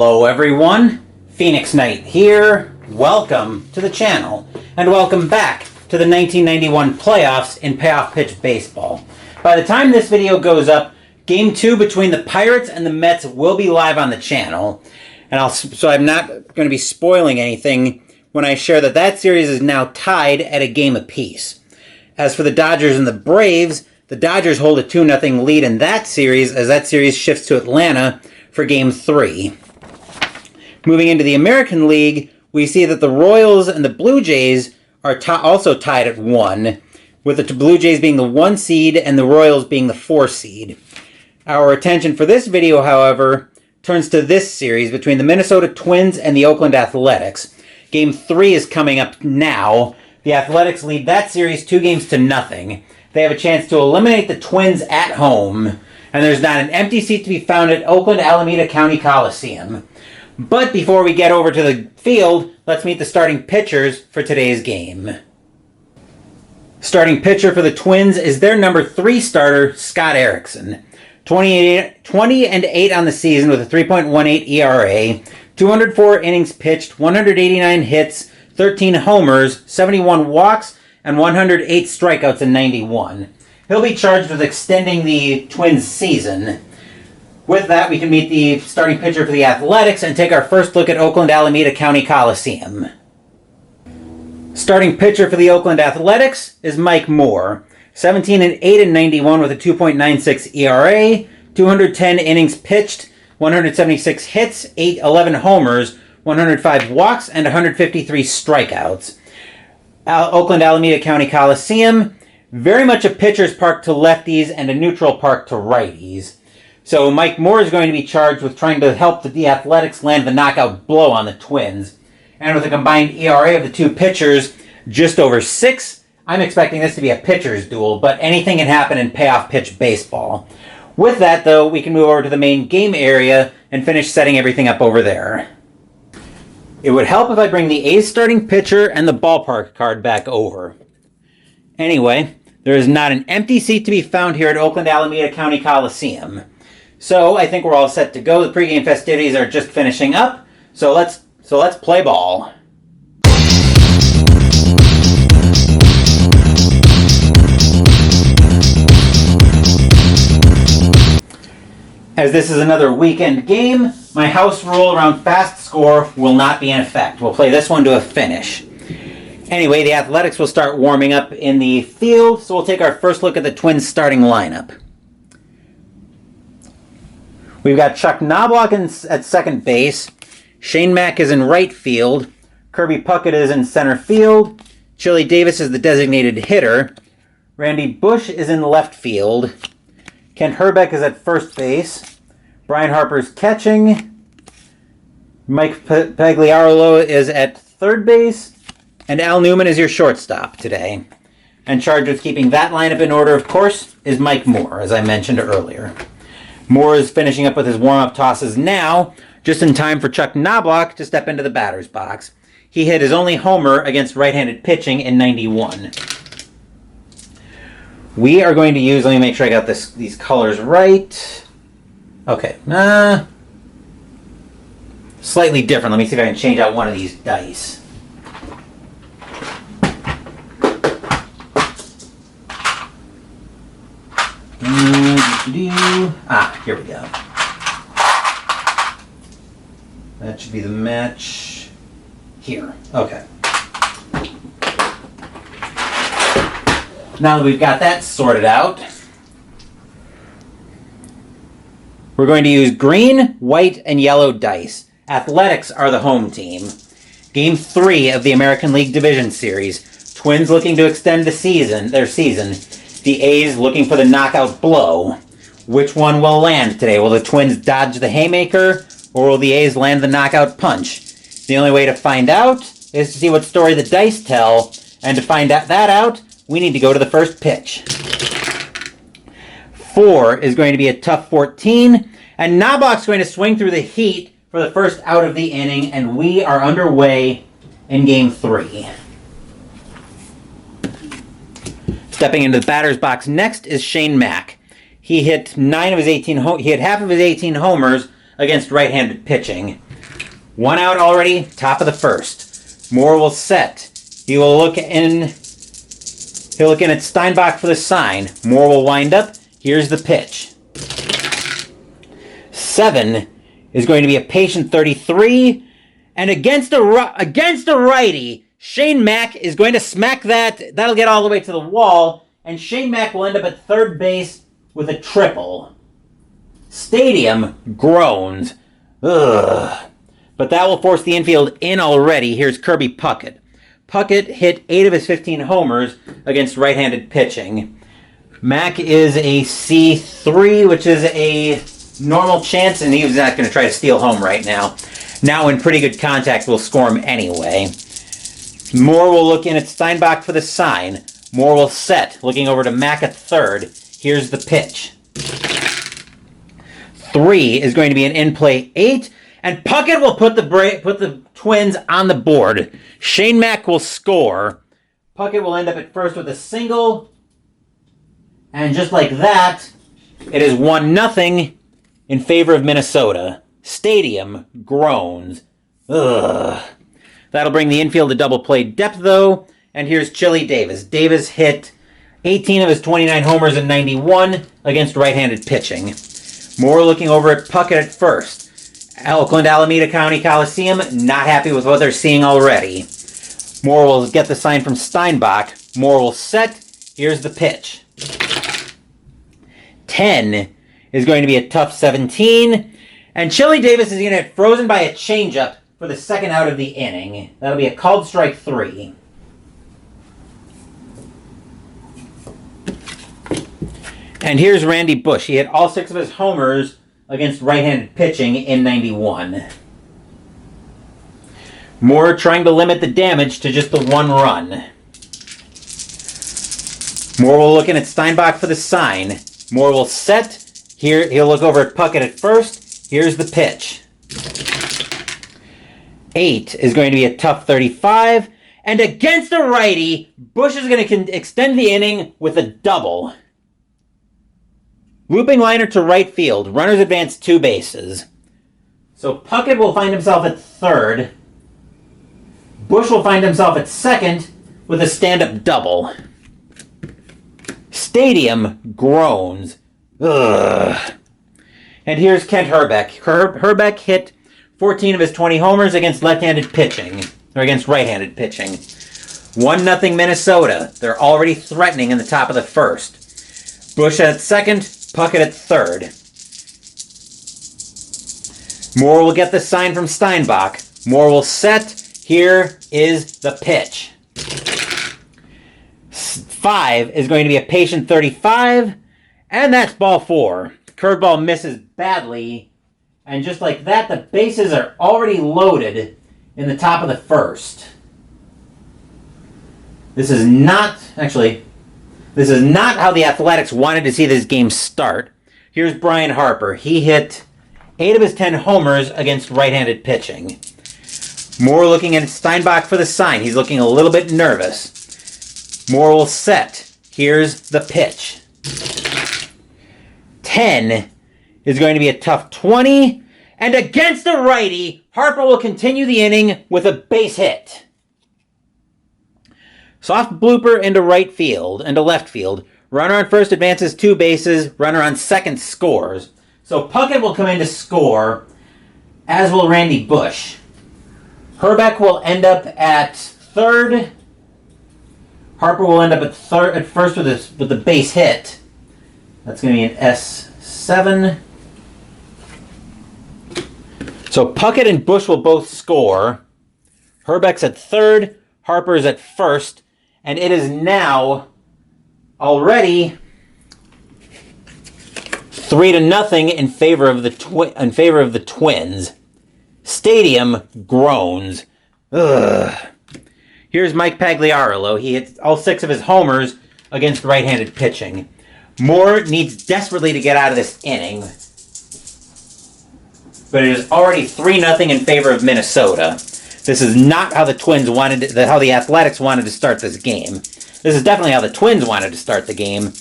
Hello everyone, Phoenix Knight here. Welcome to the channel, and welcome back to the 1991 playoffs in Payoff Pitch Baseball. By the time this video goes up, Game 2 between the Pirates and the Mets will be live on the channel, and so I'm not going to be spoiling anything when I share that that series is now tied at a game apiece. As for the Dodgers and the Braves, the Dodgers hold a 2-0 lead in that series as that series shifts to Atlanta for Game 3. Moving into the American League, we see that the Royals and the Blue Jays are also tied at 1, with the Blue Jays being the 1 seed and the Royals being the 4 seed. Our attention for this video, however, turns to this series between the Minnesota Twins and the Oakland Athletics. Game 3 is coming up now. The Athletics lead that series 2-0. They have a chance to eliminate the Twins at home, and there's not an empty seat to be found at Oakland Alameda County Coliseum. But before we get over to the field, let's meet the starting pitchers for today's game. Starting pitcher for the Twins is their number 3 starter, Scott Erickson. 20-8 on the season with a 3.18 ERA, 204 innings pitched, 189 hits, 13 homers, 71 walks, and 108 strikeouts in 91. He'll be charged with extending the Twins' season. With that, we can meet the starting pitcher for the Athletics and take our first look at Oakland Alameda County Coliseum. Starting pitcher for the Oakland Athletics is Mike Moore. 17-8 in 91 with a 2.96 ERA, 210 innings pitched, 176 hits, 11 homers, 105 walks, and 153 strikeouts. Oakland Alameda County Coliseum, very much a pitcher's park to lefties and a neutral park to righties. So Mike Moore is going to be charged with trying to help the Athletics land the knockout blow on the Twins. And with a combined ERA of the two pitchers just over 6, I'm expecting this to be a pitcher's duel, but anything can happen in Payoff Pitch Baseball. With that, though, we can move over to the main game area and finish setting everything up over there. It would help if I bring the A's starting pitcher and the ballpark card back over. Anyway, there is not an empty seat to be found here at Oakland Alameda County Coliseum. So I think we're all set to go. The pregame festivities are just finishing up, so let's play ball. As this is another weekend game, my house rule around fast score will not be in effect. We'll play this one to a finish. Anyway, the Athletics will start warming up in the field, so we'll take our first look at the Twins starting lineup. We've got Chuck Knobloch at second base, Shane Mack is in right field, Kirby Puckett is in center field, Chili Davis is the designated hitter, Randy Bush is in left field, Kent Herbeck is at first base, Brian Harper's catching, Mike Pagliarolo is at third base, and Al Newman is your shortstop today. And charged with keeping that lineup in order, of course, is Mike Moore, as I mentioned earlier. Moore is finishing up with his warm-up tosses now, just in time for Chuck Knobloch to step into the batter's box. He hit his only homer against right-handed pitching in 91. We are going to use, let me make sure I got these colors right. Okay, slightly different. Let me see if I can change out one of these dice. Here we go. That should be the match here. Okay. Now that we've got that sorted out, we're going to use green, white, and yellow dice. Athletics are the home team. Game 3 of the American League Division Series. Twins looking to extend their season. The A's looking for the knockout blow. Which one will land today? Will the Twins dodge the haymaker, or will the A's land the knockout punch? The only way to find out is to see what story the dice tell, and to find that out, we need to go to the first pitch. 4 is going to be a tough 14, and Knobloch's going to swing through the heat for the first out of the inning, and we are underway in Game 3. Stepping into the batter's box next is Shane Mack. He hit half of his 18 homers against right-handed pitching. 1 out already, top of the first. Moore will set. He'll look in at Steinbach for the sign. Moore will wind up. Here's the pitch. 7 is going to be a patient 33. And against a righty, Shane Mack is going to smack that. That'll get all the way to the wall. And Shane Mack will end up at third base with a triple. Stadium groans. Ugh. But that will force the infield in already. Here's Kirby Puckett. Puckett hit 8 of his 15 homers against right-handed pitching. Mack is a C3, which is a normal chance, and he's not going to try to steal home right now. Now in pretty good contact, we'll score him anyway. Moore will look in at Steinbach for the sign. Moore will set, looking over to Mack at third. Here's the pitch. 3 is going to be an in-play 8, and Puckett will put the Twins on the board. Shane Mack will score. Puckett will end up at first with a single, and just like that, it is 1-0 in favor of Minnesota. Stadium groans. Ugh. That'll bring the infield to double play depth, though. And here's Chili Davis. Davis hit 18 of his 29 homers in 91 against right-handed pitching. Moore looking over at Puckett at first. Oakland Alameda County Coliseum, not happy with what they're seeing already. Moore will get the sign from Steinbach. Moore will set. Here's the pitch. 10 is going to be a tough 17. And Chili Davis is going to get frozen by a changeup for the second out of the inning. That'll be a called strike 3. And here's Randy Bush. He hit all 6 of his homers against right-handed pitching in 91. Moore trying to limit the damage to just the 1 run. Moore will look in at Steinbach for the sign. Moore will set. Here, he'll look over at Puckett at first. Here's the pitch. 8 is going to be a tough 35. And against a righty, Bush is going to extend the inning with a double. Looping liner to right field. Runners advance 2 bases. So Puckett will find himself at third. Bush will find himself at second with a stand-up double. Stadium groans. Ugh. And here's Kent Hrbek. Hrbek hit 14 of his 20 homers against left-handed pitching, or against right-handed pitching. 1-0 Minnesota. They're already threatening in the top of the first. Bush at second, Puckett at third. Moore will get the sign from Steinbach. Moore will set. Here is the pitch. 5 is going to be a patient 35, and that's ball 4. Curveball misses badly, and just like that, the bases are already loaded in the top of the first. This is not how the Athletics wanted to see this game start. Here's Brian Harper. He hit 8 of his 10 homers against right-handed pitching. Moore looking at Steinbach for the sign. He's looking a little bit nervous. Moore will set. Here's the pitch. 10 is going to be a tough 20. And against a righty, Harper will continue the inning with a base hit. Soft blooper into right field, into left field. Runner on first advances 2 bases. Runner on second scores. So Puckett will come in to score, as will Randy Bush. Hrbek will end up at third. Harper will end up at first with the base hit. That's going to be an S7. So Puckett and Bush will both score. Hrbek's at third. Harper's at first. And it is now already 3-0 in favor of the Twins. Stadium groans. Ugh. Here's Mike Pagliarulo. He hit all 6 of his homers against right-handed pitching. Moore needs desperately to get out of this inning, but it is already 3-0 in favor of Minnesota. This is not how the Twins how the Athletics wanted to start this game. This is definitely how the Twins wanted to start the game.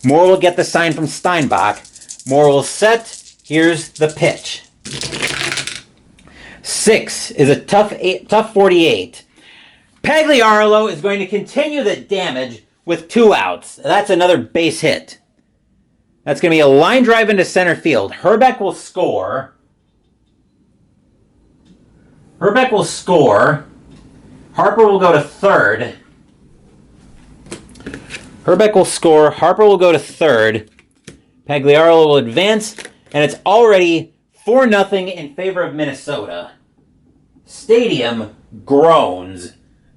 Moore will get the sign from Steinbach. Moore will set. Here's the pitch. 6 is a tough 48. Pagliarolo is going to continue the damage with 2 outs. That's another base hit. That's going to be a line drive into center field. Herbeck will score. Herbeck will score. Harper will go to third. Herbeck will score. Harper will go to third. Pagliarolo will advance. And it's already 4-0 in favor of Minnesota. Stadium groans.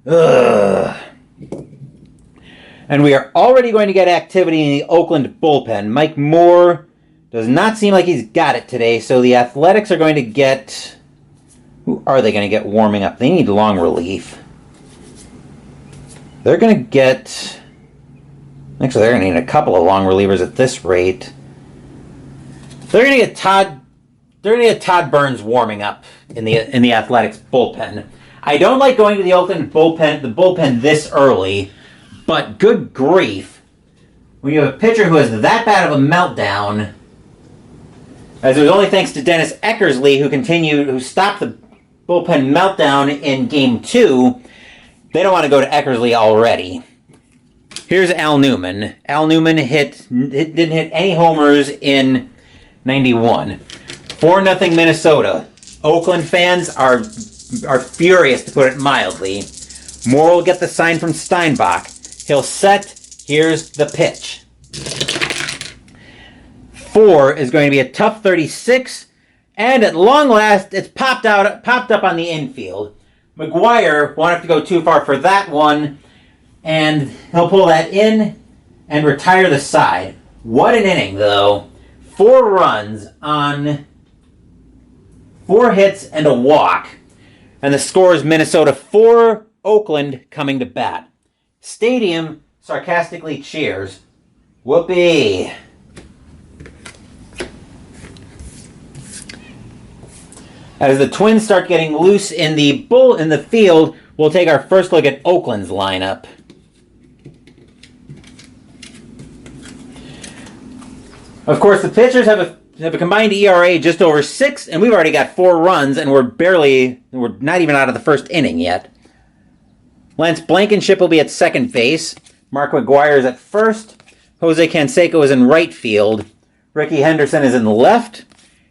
Ugh. And we are already going to get activity in the Oakland bullpen. Mike Moore does not seem like he's got it today, so the Athletics are going to get... Who are they going to get warming up? They need long relief. They're going to get... Actually, they're going to need a couple of long relievers at this rate. They're going to get Todd Burns warming up in the Athletics bullpen. I don't like going to the Oakland bullpen this early. But good grief, when you have a pitcher who has that bad of a meltdown, as it was only thanks to Dennis Eckersley who stopped the bullpen meltdown in Game 2, they don't want to go to Eckersley already. Here's Al Newman. Al Newman didn't hit any homers in 91. 4-0 Minnesota. Oakland fans are furious, to put it mildly. Moore will get the sign from Steinbach. He'll set. Here's the pitch. 4 is going to be a tough 36, and at long last, it's popped up on the infield. McGuire won't have to go too far for that one, and he'll pull that in and retire the side. What an inning, though. 4 runs on 4 hits and a walk, and the score is Minnesota 4, Oakland coming to bat. Stadium sarcastically cheers. Whoopee. As the Twins start getting loose in the field, we'll take our first look at Oakland's lineup. Of course, the pitchers have a combined ERA just over 6, and we've already got 4 runs, and we're not even out of the first inning yet. Lance Blankenship will be at second base. Mark McGuire is at first. Jose Canseco is in right field. Ricky Henderson is in left.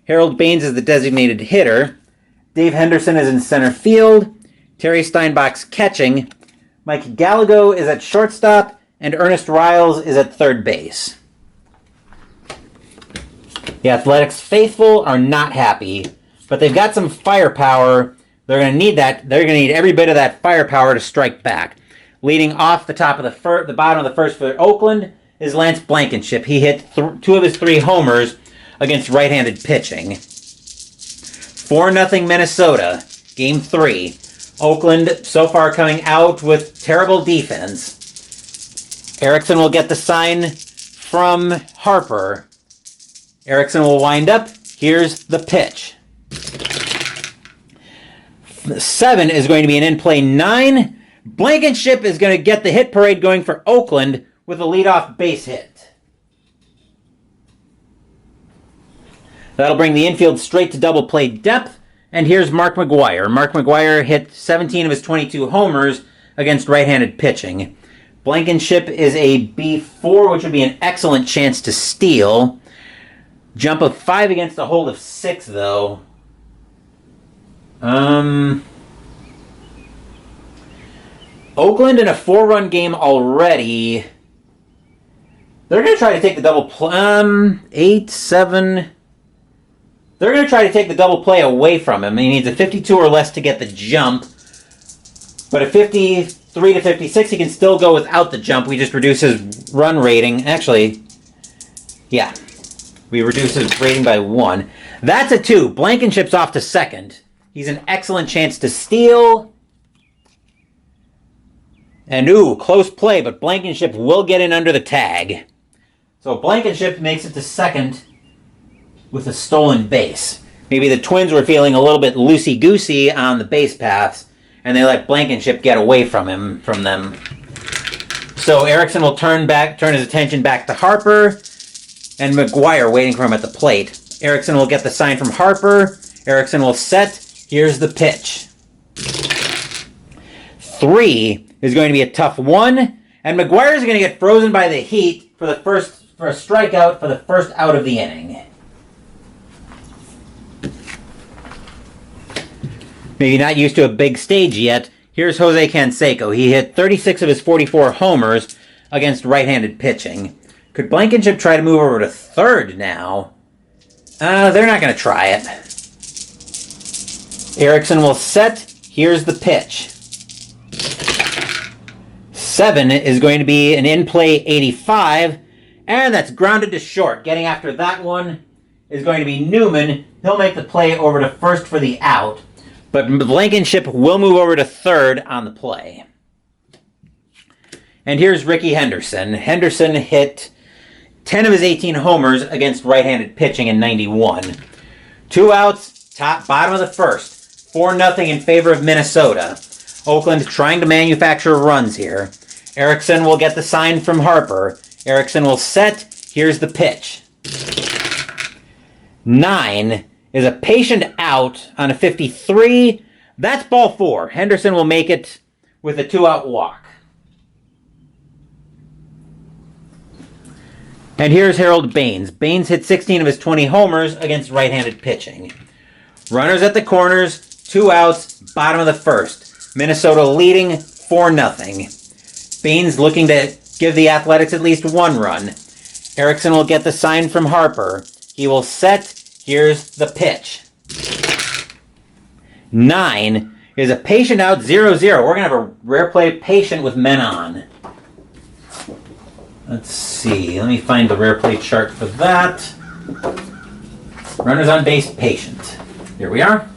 Harold Baines is the designated hitter. Dave Henderson is in center field. Terry Steinbach's catching. Mike Gallego is at shortstop. And Ernest Riles is at third base. The Athletics faithful are not happy, but they've got some firepower. They're going to need that. They're going to need every bit of that firepower to strike back. Leading off the top of the bottom of the first for Oakland is Lance Blankenship. He hit 2 of his 3 homers against right-handed pitching. 4-0 Minnesota, Game 3. Oakland so far coming out with terrible defense. Erickson will get the sign from Harper. Erickson will wind up. Here's the pitch. 7 is going to be an in-play 9. Blankenship is going to get the hit parade going for Oakland with a leadoff base hit. That'll bring the infield straight to double play depth. And here's Mark McGuire. Mark McGuire hit 17 of his 22 homers against right-handed pitching. Blankenship is a B4, which would be an excellent chance to steal. Jump of 5 against a hold of 6, though. Oakland in a 4-run game already. They're going to try to take the double play. 8, 7. They're going to try to take the double play away from him. He needs a 52 or less to get the jump. But at 53 to 56, he can still go without the jump. We just reduce his run rating. Actually, yeah. We reduce his rating by 1. That's a 2. Blankenship's off to second. He's an excellent chance to steal. And close play, but Blankenship will get in under the tag. So Blankenship makes it to second with a stolen base. Maybe the Twins were feeling a little bit loosey-goosey on the base paths, and they let Blankenship get away from them. So Erickson will turn his attention back to Harper, and McGuire waiting for him at the plate. Erickson will get the sign from Harper. Erickson will set. Here's the pitch. 3 is going to be a tough one, and McGuire's going to get frozen by the heat for a strikeout for the first out of the inning. Maybe not used to a big stage yet. Here's Jose Canseco. He hit 36 of his 44 homers against right-handed pitching. Could Blankenship try to move over to third now? They're not going to try it. Erickson will set. Here's the pitch. 7 is going to be an in-play 85, and that's grounded to short. Getting after that one is going to be Newman. He'll make the play over to first for the out. But Blankenship will move over to third on the play. And here's Ricky Henderson. Henderson hit 10 of his 18 homers against right-handed pitching in 91. 2 outs, bottom of the first. 4-0 in favor of Minnesota. Oakland trying to manufacture runs here. Erickson will get the sign from Harper. Erickson will set. Here's the pitch. 9 is a patient out on a 53. That's ball 4. Henderson will make it with a 2-out walk. And here's Harold Baines. Baines hit 16 of his 20 homers against right-handed pitching. Runners at the corners, 2 outs, bottom of the first. Minnesota leading 4-0. Baines looking to give the Athletics at least 1 run. Erickson will get the sign from Harper. He will set. Here's the pitch. 9 is a patient out 0-0. We're going to have a rare play patient with men on. Let's see. Let me find the rare play chart for that. Runners on base patient. Here we are.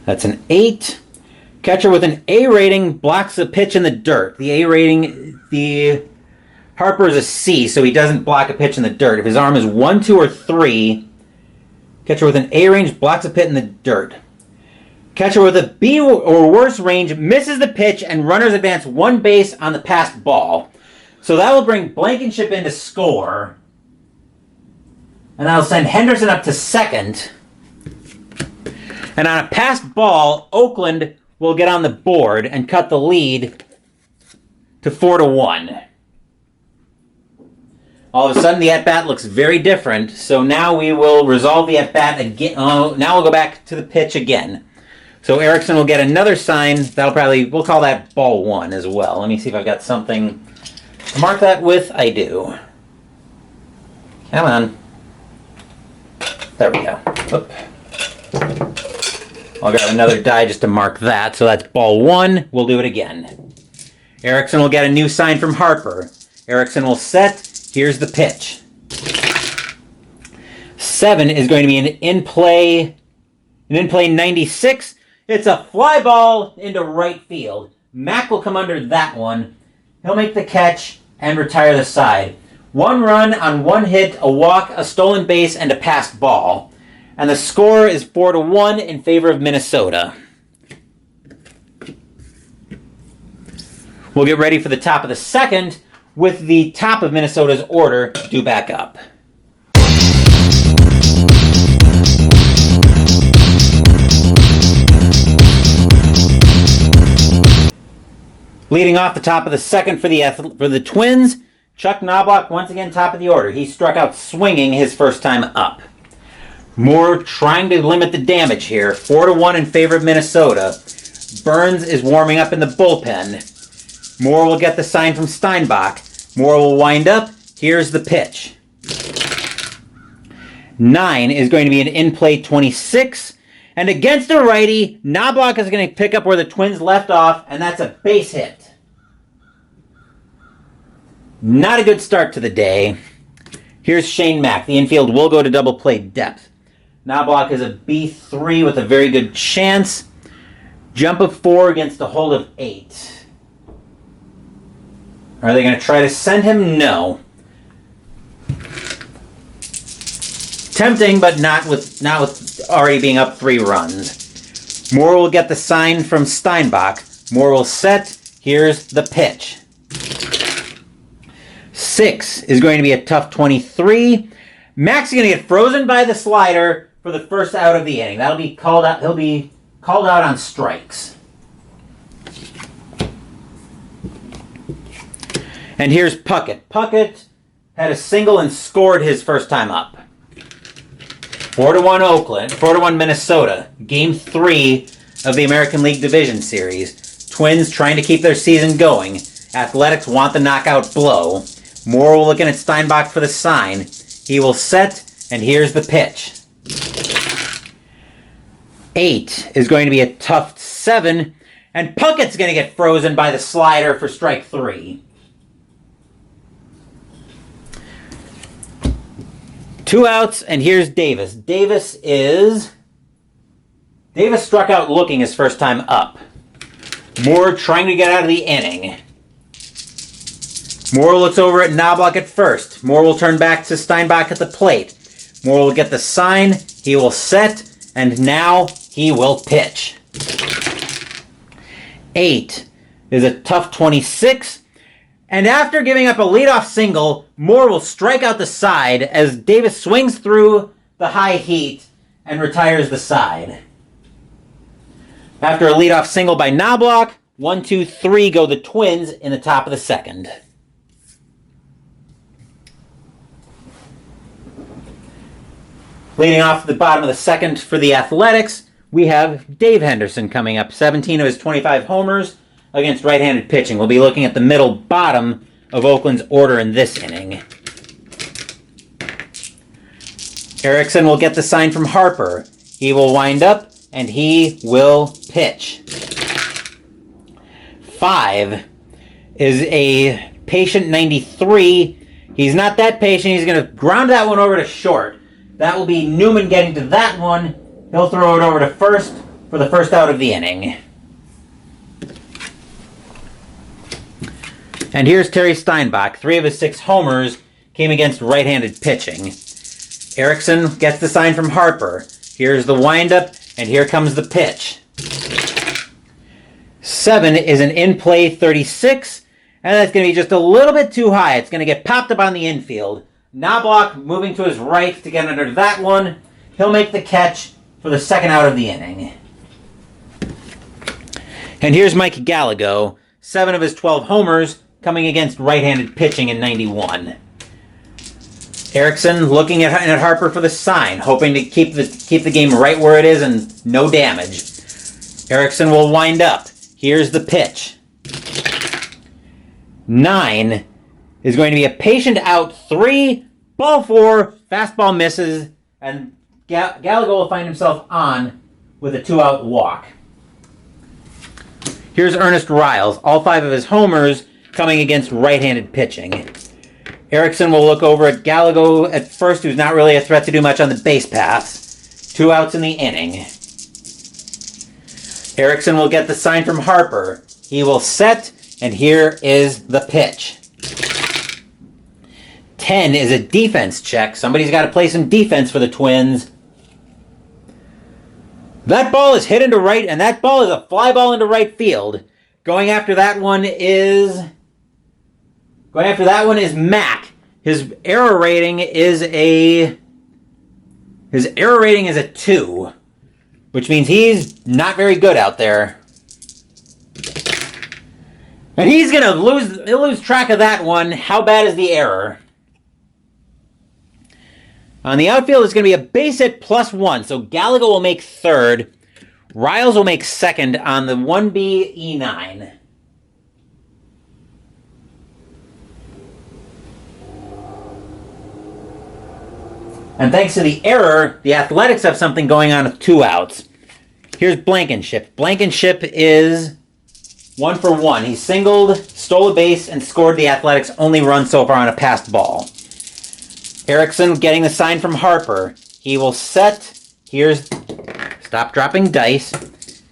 That's an 8. Catcher with an A rating blocks the pitch in the dirt. The A rating, the Harper is a C, so he doesn't block a pitch in the dirt. If his arm is 1, 2, or 3, catcher with an A range blocks a pitch in the dirt. Catcher with a B or worse range misses the pitch and runners advance 1 base on the passed ball. So that will bring Blankenship in to score. And that'll send Henderson up to second. And on a passed ball, Oakland will get on the board and cut the lead to 4-1. All of a sudden, the at-bat looks very different. So now we will resolve the at-bat again. Now we'll go back to the pitch again. So Erickson will get another sign. We'll call that ball 1 as well. Let me see if I've got something to mark that with. I do. Come on. There we go. Oop. I'll grab another die just to mark that. So that's ball 1. We'll do it again. Erickson will get a new sign from Harper. Erickson will set. Here's the pitch. 7 is going to be an in-play 96. It's a fly ball into right field. Mack will come under that one. He'll make the catch and retire the side. 1 run on 1 hit, a walk, a stolen base, and a passed ball. And the score is 4-1 in favor of Minnesota. We'll get ready for the top of the second with the top of Minnesota's order due back up. Leading off the top of the second for the Twins, Chuck Knobloch once again top of the order. He struck out swinging his first time up. Moore trying to limit the damage here. 4-1 in favor of Minnesota. Burns is warming up in the bullpen. Moore will get the sign from Steinbach. Moore will wind up. Here's the pitch. 9 is going to be an in-play 26. And against a righty, Knobloch is going to pick up where the Twins left off, and that's a base hit. Not a good start to the day. Here's Shane Mack. The infield will go to double play depth. Knobloch is a B3 with a very good chance. Jump of 4 against a hold of 8. Are they going to try to send him? No. Tempting, but not with already being up 3 runs. Moore will get the sign from Steinbach. Moore will set. Here's the pitch. 6 is going to be a tough 23. Max is going to get frozen by the slider for the first out of the inning. That'll be called out. He'll be called out on strikes. And here's Puckett. Puckett had a single and scored his first time up. 4-1 Oakland, 4-1 Minnesota. Game 3 of the American League Division Series. Twins trying to keep their season going. Athletics want the knockout blow. Morrill looking at Steinbach for the sign. He will set, and here's the pitch. 8 is going to be a tough 7, and Puckett's going to get frozen by the slider for strike 3. 2 outs, and here's Davis. Davis struck out looking his first time up. Moore trying to get out of the inning. Moore looks over at Knobloch at first. Moore will turn back to Steinbach at the plate. Moore will get the sign. He will set, and now he will pitch. 8 is a tough 26. And after giving up a leadoff single, Moore will strike out the side as Davis swings through the high heat and retires the side. After a leadoff single by Knobloch, 1, 2, 3 go the Twins in the top of the second. Leading off the bottom of the second for the Athletics, we have Dave Henderson coming up. 17 of his 25 homers against right-handed pitching. We'll be looking at the middle bottom of Oakland's order in this inning. Erickson will get the sign from Harper. He will wind up, and he will pitch. 5 is a patient 93. He's not that patient. He's going to ground that one over to short. That will be Newman getting to that one. He'll throw it over to first for the first out of the inning. And here's Terry Steinbach. 3 of his 6 homers came against right-handed pitching. Erickson gets the sign from Harper. Here's the windup, and here comes the pitch. 7 is an in-play 36, and that's going to be just a little bit too high. It's going to get popped up on the infield. Knobloch moving to his right to get under that one. He'll make the catch for the second out of the inning. And here's Mike Gallego. 7 of his 12 homers coming against right-handed pitching in 91. Erickson looking at Harper for the sign, hoping to keep the game right where it is and no damage. Erickson will wind up. Here's the pitch. 9 is going to be a patient out 3, ball 4, fastball misses, and Gallego will find himself on with a 2-out walk. Here's Ernest Riles. All 5 of his homers coming against right-handed pitching. Erickson will look over at Gallego at first, who's not really a threat to do much on the base paths. 2 outs in the inning. Erickson will get the sign from Harper. He will set, and here is the pitch. 10 is a defense check. Somebody's got to play some defense for the Twins. That ball is hit into right, and that ball is a fly ball into right field. Going after that one is Mack. His error rating is a 2, which means he's not very good out there. And he's gonna lose track of that one. How bad is the error? On the outfield, it's going to be a base hit +1, so Gallego will make third. Riles will make second on the 1B E9. And thanks to the error, the Athletics have something going on with 2 outs. Here's Blankenship. Blankenship is 1 for 1. He singled, stole a base, and scored the Athletics' only run so far on a passed ball. Erickson getting the sign from Harper. He will set. Here's... Stop dropping dice.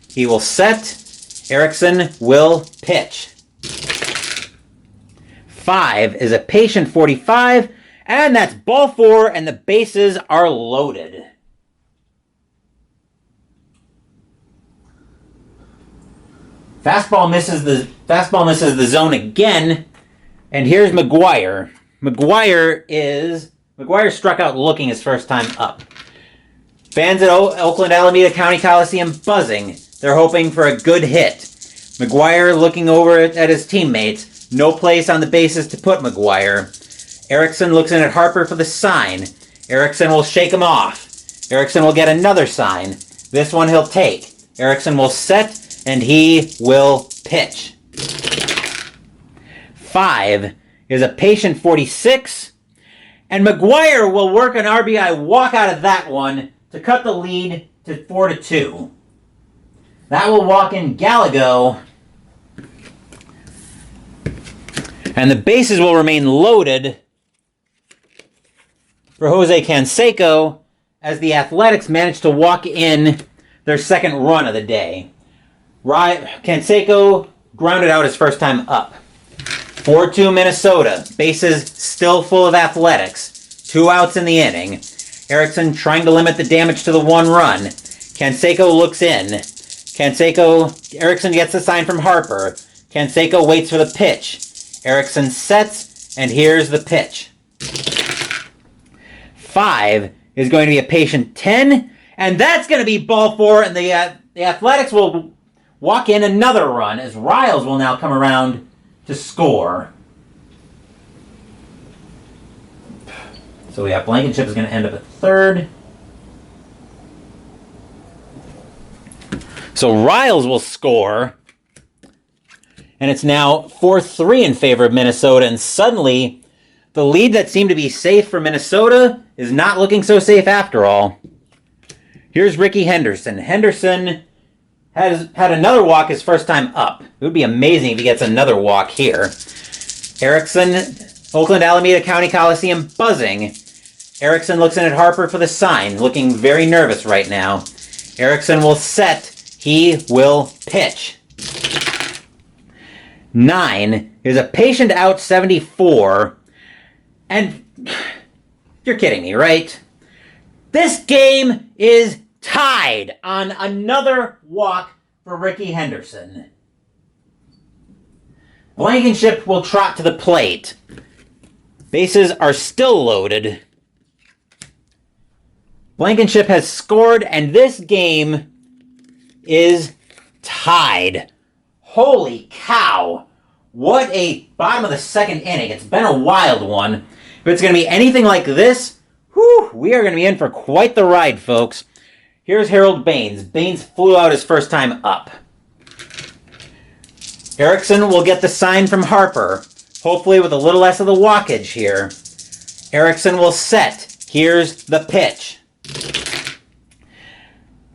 He will set. Erickson will pitch. 5 is a patient 45, and that's ball 4, and the bases are loaded. Fastball misses the zone again, And here's McGuire. McGuire struck out looking his first time up. Fans at Oakland Alameda County Coliseum buzzing. They're hoping for a good hit. McGuire looking over at his teammates. No place on the bases to put McGuire. Erickson looks in at Harper for the sign. Erickson will shake him off. Erickson will get another sign. This one he'll take. Erickson will set, and he will pitch. 5 is a patient 46. And McGuire will work an RBI walk out of that one to cut the lead to 4-2. That will walk in Gallego. And the bases will remain loaded for Jose Canseco as the Athletics manage to walk in their second run of the day. Canseco grounded out his first time up. 4-2 Minnesota. Bases still full of Athletics. 2 outs in the inning. Erickson trying to limit the damage to the 1 run. Canseco looks in. Erickson gets the sign from Harper. Canseco waits for the pitch. Erickson sets, and here's the pitch. 5 is going to be a patient 10, and that's going to be ball 4, and the Athletics will walk in another run as Riles will now come around to score. So we have Blankenship is going to end up at third. So Riles will score. And it's now 4-3 in favor of Minnesota. And suddenly, the lead that seemed to be safe for Minnesota is not looking so safe after all. Here's Ricky Henderson. Henderson has had another walk his first time up. It would be amazing if he gets another walk here. Erickson, Oakland Alameda County Coliseum buzzing. Erickson looks in at Harper for the sign, looking very nervous right now. Erickson will set. He will pitch. 9 is a patient out 74. And you're kidding me, right? This game is tied on another walk for Ricky Henderson. Blankenship will trot to the plate. Bases are still loaded. Blankenship has scored, and this game is tied. Holy cow. What a bottom of the second inning. It's been a wild one. If it's going to be anything like this, whew, we are going to be in for quite the ride, folks. Here's Harold Baines. Baines flew out his first time up. Erickson will get the sign from Harper, hopefully with a little less of the walkage here. Erickson will set. Here's the pitch.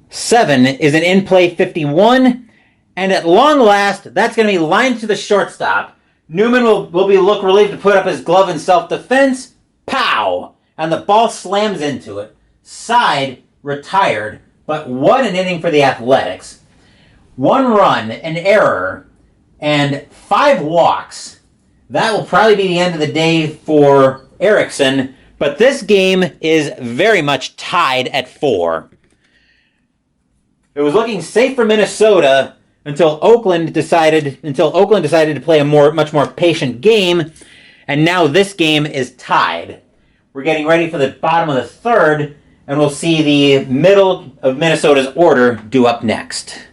7 is an in-play 51, and at long last, that's going to be lined to the shortstop. Newman will be look relieved to put up his glove in self-defense. Pow! And the ball slams into it. Side retired, but what an inning for the Athletics. 1 run, an error, and 5 walks. That will probably be the end of the day for Erickson, but this game is very much tied at 4. It was looking safe for Minnesota until Oakland decided to play a much more patient game, and now this game is tied. We're getting ready for the bottom of the third, and we'll see the middle of Minnesota's order due up next.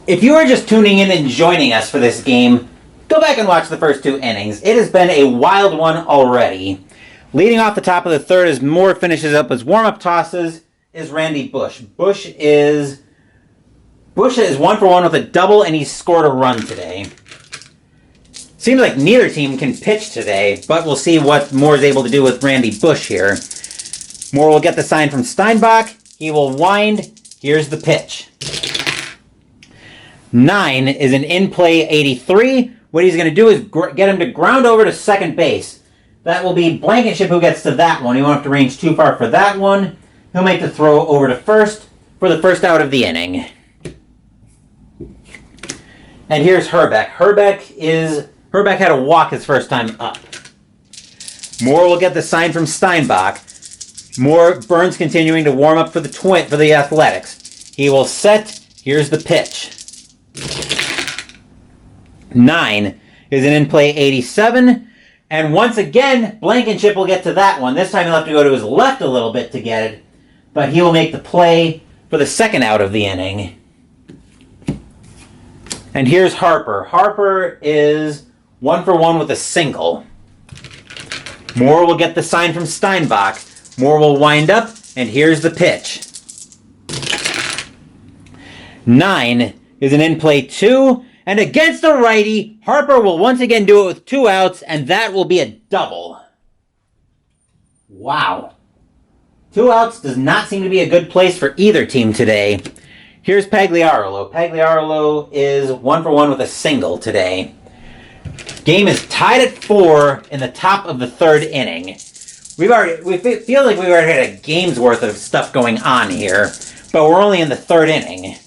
If you are just tuning in and joining us for this game, go back and watch the first 2 innings. It has been a wild one already. Leading off the top of the third as Moore finishes up his warm-up tosses is Randy Bush. Bush is 1 for 1 with a double, and he's scored a run today. Seems like neither team can pitch today, but we'll see what Moore is able to do with Randy Bush here. Moore will get the sign from Steinbach. He will wind. Here's the pitch. 9 is an in-play 83. What he's going to do is get him to ground over to second base. That will be Blankenship who gets to that one. He won't have to range too far for that one. He'll make the throw over to first for the first out of the inning. And here's Herbeck. Herbeck had a walk his first time up. Moore will get the sign from Steinbach. Burns continuing to warm up for the Athletics. He will set. Here's the pitch. 9 is an in-play 87. And once again, Blankenship will get to that one. This time he'll have to go to his left a little bit to get it. But he will make the play for the second out of the inning. And here's Harper. Harper is 1 for 1 with a single. Moore will get the sign from Steinbach. Moore will wind up, and here's the pitch. 9 is an in-play 2, and against a righty, Harper will once again do it with 2 outs, and that will be a double. Wow. 2 outs does not seem to be a good place for either team today. Here's Pagliarolo. Pagliarolo is 1 for 1 with a single today. Game is tied at 4 in the top of the 3rd inning. We feel like we've already had a game's worth of stuff going on here, but we're only in the 3rd inning.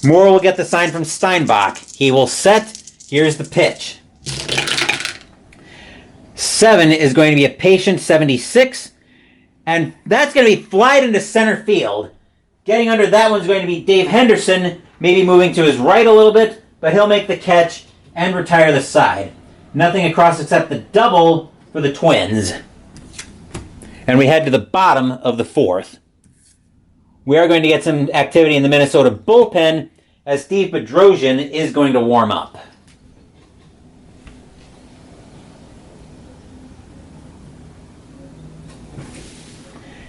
Moore will get the sign from Steinbach. He will set. Here's the pitch. 7 is going to be a patient 76, and that's going to be flied into center field. Getting under that one's going to be Dave Henderson, maybe moving to his right a little bit, but he'll make the catch and retire the side. Nothing across except the double for the Twins. And we head to the bottom of the 4th. We are going to get some activity in the Minnesota bullpen as Steve Bedrosian is going to warm up.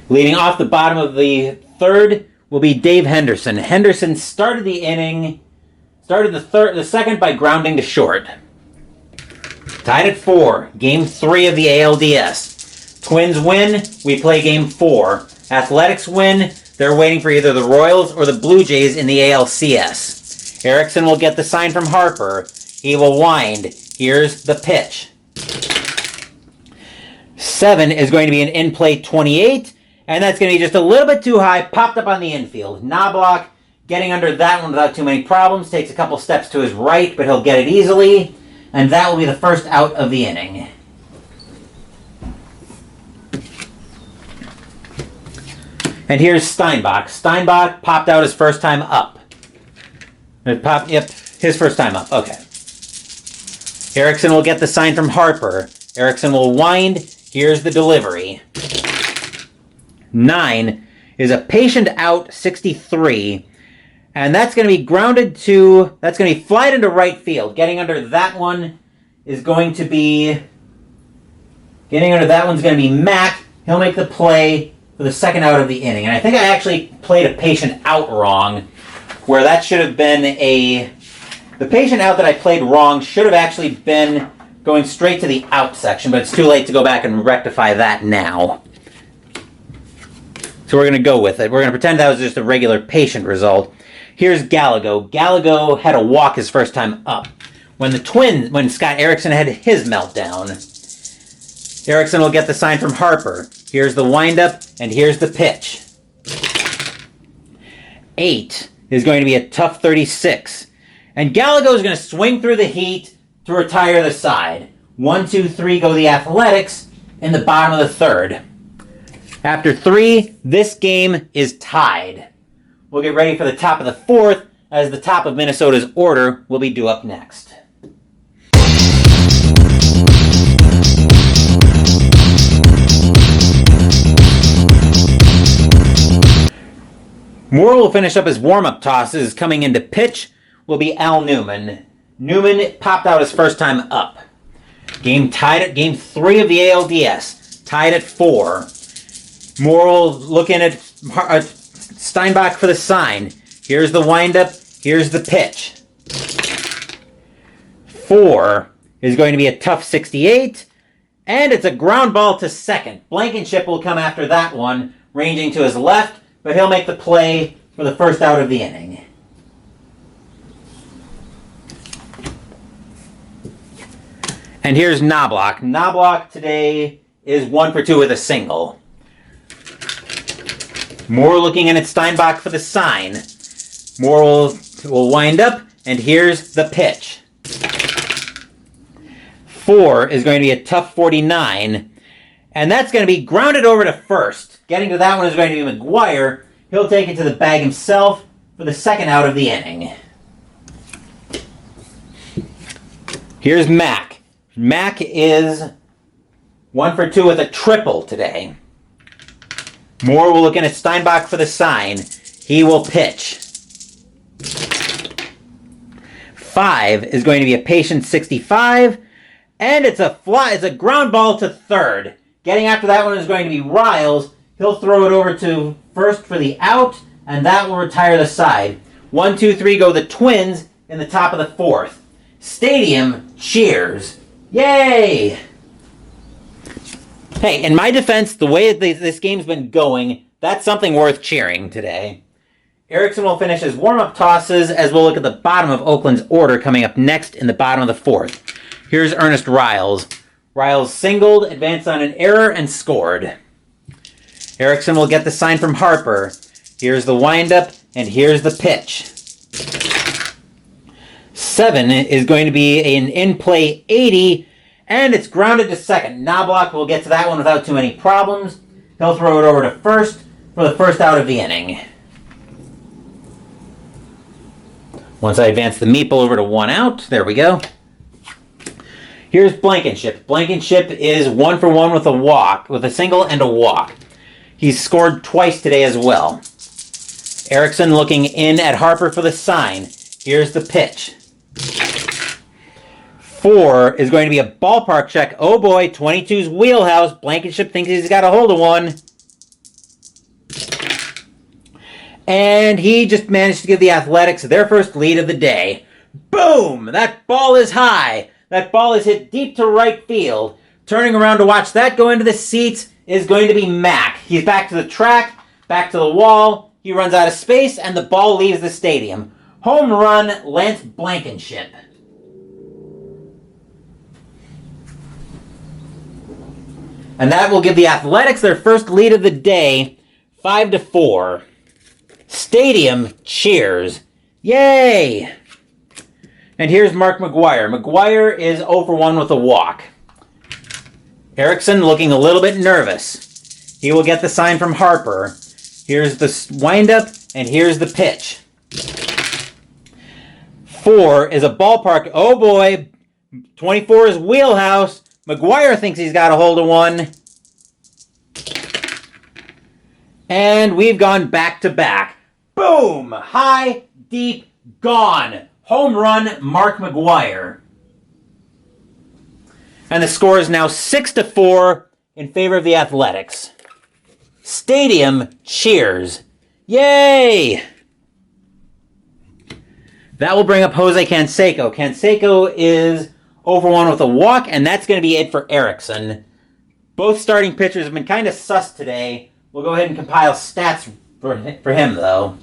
Leading off the bottom of the 3rd will be Dave Henderson. Henderson started the second by grounding to short. Tied at 4. Game 3 of the ALDS. Twins win. We play Game 4. Athletics win. They're waiting for either the Royals or the Blue Jays in the ALCS. Erickson will get the sign from Harper. He will wind. Here's the pitch. 7 is going to be an in-play 28, and that's going to be just a little bit too high, popped up on the infield. Knobloch getting under that one without too many problems. Takes a couple steps to his right, but he'll get it easily. And that will be the first out of the inning. And here's Steinbach. Steinbach popped out his first time up. His first time up. Okay. Erickson will get the sign from Harper. Erickson will wind. Here's the delivery. 9 is a patient out 63. And that's going to be grounded to... That's going to be flied into right field. Getting under that one is going to be... Getting under that one's going to be Mack. He'll make the play for the second out of the inning. And I think I actually played a patient out wrong, where that should have been a... The patient out that I played wrong should have actually been going straight to the out section, but it's too late to go back and rectify that now. So we're going to go with it. We're going to pretend that was just a regular patient result. Here's Gallego. Gallego had a walk his first time up. When Scott Erickson had his meltdown. Erickson will get the sign from Harper. Here's the windup, and here's the pitch. 8 is going to be a tough 36. And Gallego is going to swing through the heat to retire the side. 1, 2, 3 go the Athletics in the bottom of the 3rd. After 3, this game is tied. We'll get ready for the top of the 4th, as the top of Minnesota's order will be due up next. Moore will finish up his warm-up tosses. Coming into pitch will be Al Newman. Newman popped out his first time up. Game 3 of the ALDS. Tied at 4. Moore will look in at Steinbach for the sign. Here's the windup. Here's the pitch. 4 is going to be a tough 68. And it's a ground ball to second. Blankenship will come after that one, ranging to his left, but he'll make the play for the first out of the inning. And here's Knobloch. Knobloch today is 1 for 2 with a single. Moore looking in at Steinbach for the sign. Moore will wind up, and here's the pitch. 4 is going to be a tough 49. And that's going to be grounded over to first. Getting to that one is going to be McGuire. He'll take it to the bag himself for the second out of the inning. Here's Mac. Mac is 1 for 2 with a triple today. Moore will look in at Steinbach for the sign. He will pitch. 5 is going to be a patient 65, and it's a ground ball to third. Getting after that one is going to be Riles. He'll throw it over to first for the out, and that will retire the side. 1, 2, 3 go the Twins in the top of the fourth. Stadium cheers. Yay! Hey, in my defense, the way this game's been going, that's something worth cheering today. Erickson will finish his warm-up tosses as we'll look at the bottom of Oakland's order coming up next in the bottom of the fourth. Here's Ernest Riles. Riles singled, advanced on an error, and scored. Erickson will get the sign from Harper. Here's the windup, and here's the pitch. 7 is going to be an in-play 80, and it's grounded to second. Knobloch will get to that one without too many problems. He'll throw it over to first for the first out of the inning. Once I advance the meeple over to 1 out, there we go. Here's Blankenship. Blankenship is 1 for 1 with a walk, with a single and a walk. He's scored twice today as well. Erickson looking in at Harper for the sign. Here's the pitch. 4 is going to be a ballpark check. Oh boy, 22's wheelhouse. Blankenship thinks he's got a hold of one. And he just managed to give the Athletics their first lead of the day. Boom! That ball is high. That ball is hit deep to right field. Turning around to watch that go into the seats is going to be Mac. He's back to the track, back to the wall. He runs out of space, and the ball leaves the stadium. Home run, Lance Blankenship. And that will give the Athletics their first lead of the day, 5-4. Stadium cheers. Yay! And here's Mark McGuire. McGuire is 0 for 1 with a walk. Erickson looking a little bit nervous. He will get the sign from Harper. Here's the windup, and here's the pitch. 4 is a ballpark. Oh boy, 24 is wheelhouse. McGuire thinks he's got a hold of one. And we've gone back to back. Boom! High, deep, gone. Home run, Mark McGuire. And the score is now 6-4 in favor of the Athletics. Stadium cheers. Yay! That will bring up Jose Canseco. Canseco is 0 for 1 with a walk, and that's going to be it for Erickson. Both starting pitchers have been kind of sus today. We'll go ahead and compile stats for him, though.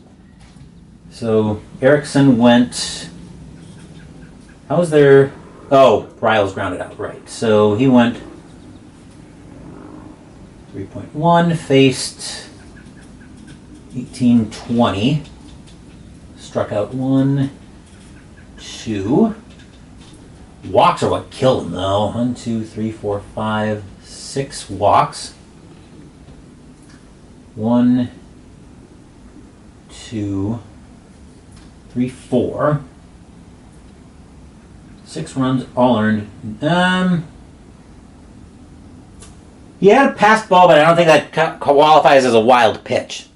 So, Erickson went... How was there... Oh, Riles grounded out, right. So, he went 3.1, faced 18-20. Struck out 1, 2. Walks are what killed him, though. 1, 2, 3, 4, 5, 6 walks. 1, 2, 3, 4. 6 runs, all earned. He had a passed ball, but I don't think that qualifies as a wild pitch.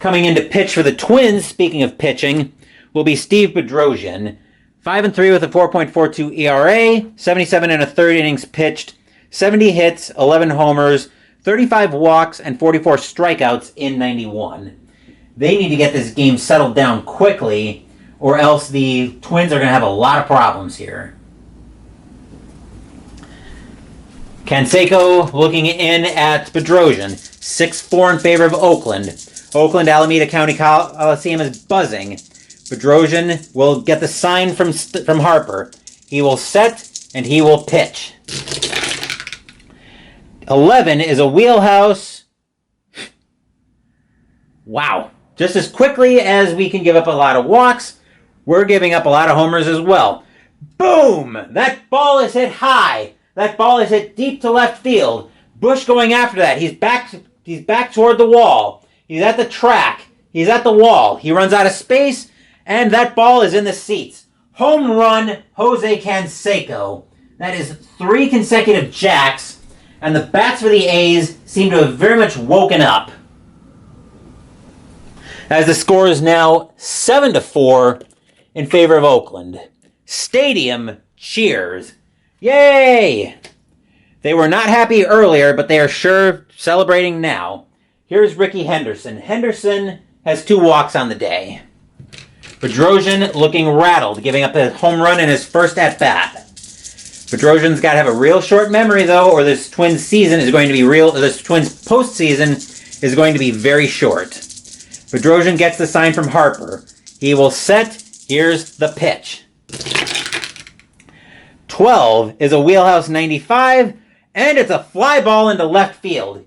Coming in to pitch for the Twins, speaking of pitching, will be Steve Bedrosian. 5-3 with a 4.42 ERA, 77 and a third innings pitched, 70 hits, 11 homers, 35 walks, and 44 strikeouts in 91. They need to get this game settled down quickly, or else the Twins are going to have a lot of problems here. Canseco looking in at Bedrosian. 6-4 in favor of Oakland. Oakland Alameda County Coliseum is buzzing. Bedrosian will get the sign from Harper. He will set, and he will pitch. 11 is a wheelhouse. Wow. Just as quickly as we can give up a lot of walks, we're giving up a lot of homers as well. Boom! That ball is hit high. That ball is hit deep to left field. Bush going after that. He's back toward the wall. He's at the track. He's at the wall. He runs out of space, and that ball is in the seats. Home run, Jose Canseco. That is 3 consecutive jacks, and the bats for the A's seem to have very much woken up. As the score is now 7-4 in favor of Oakland. Stadium cheers. Yay! They were not happy earlier, but they are sure celebrating now. Here's Ricky Henderson. Henderson has 2 walks on the day. Bedrosian looking rattled, giving up a home run in his first at-bat. Bedrosian's got to have a real short memory, though, or this Twins season is going to be this Twins postseason is going to be very short. Bedrosian gets the sign from Harper. He will set. Here's the pitch. 12 is a wheelhouse 95, and it's a fly ball into left field.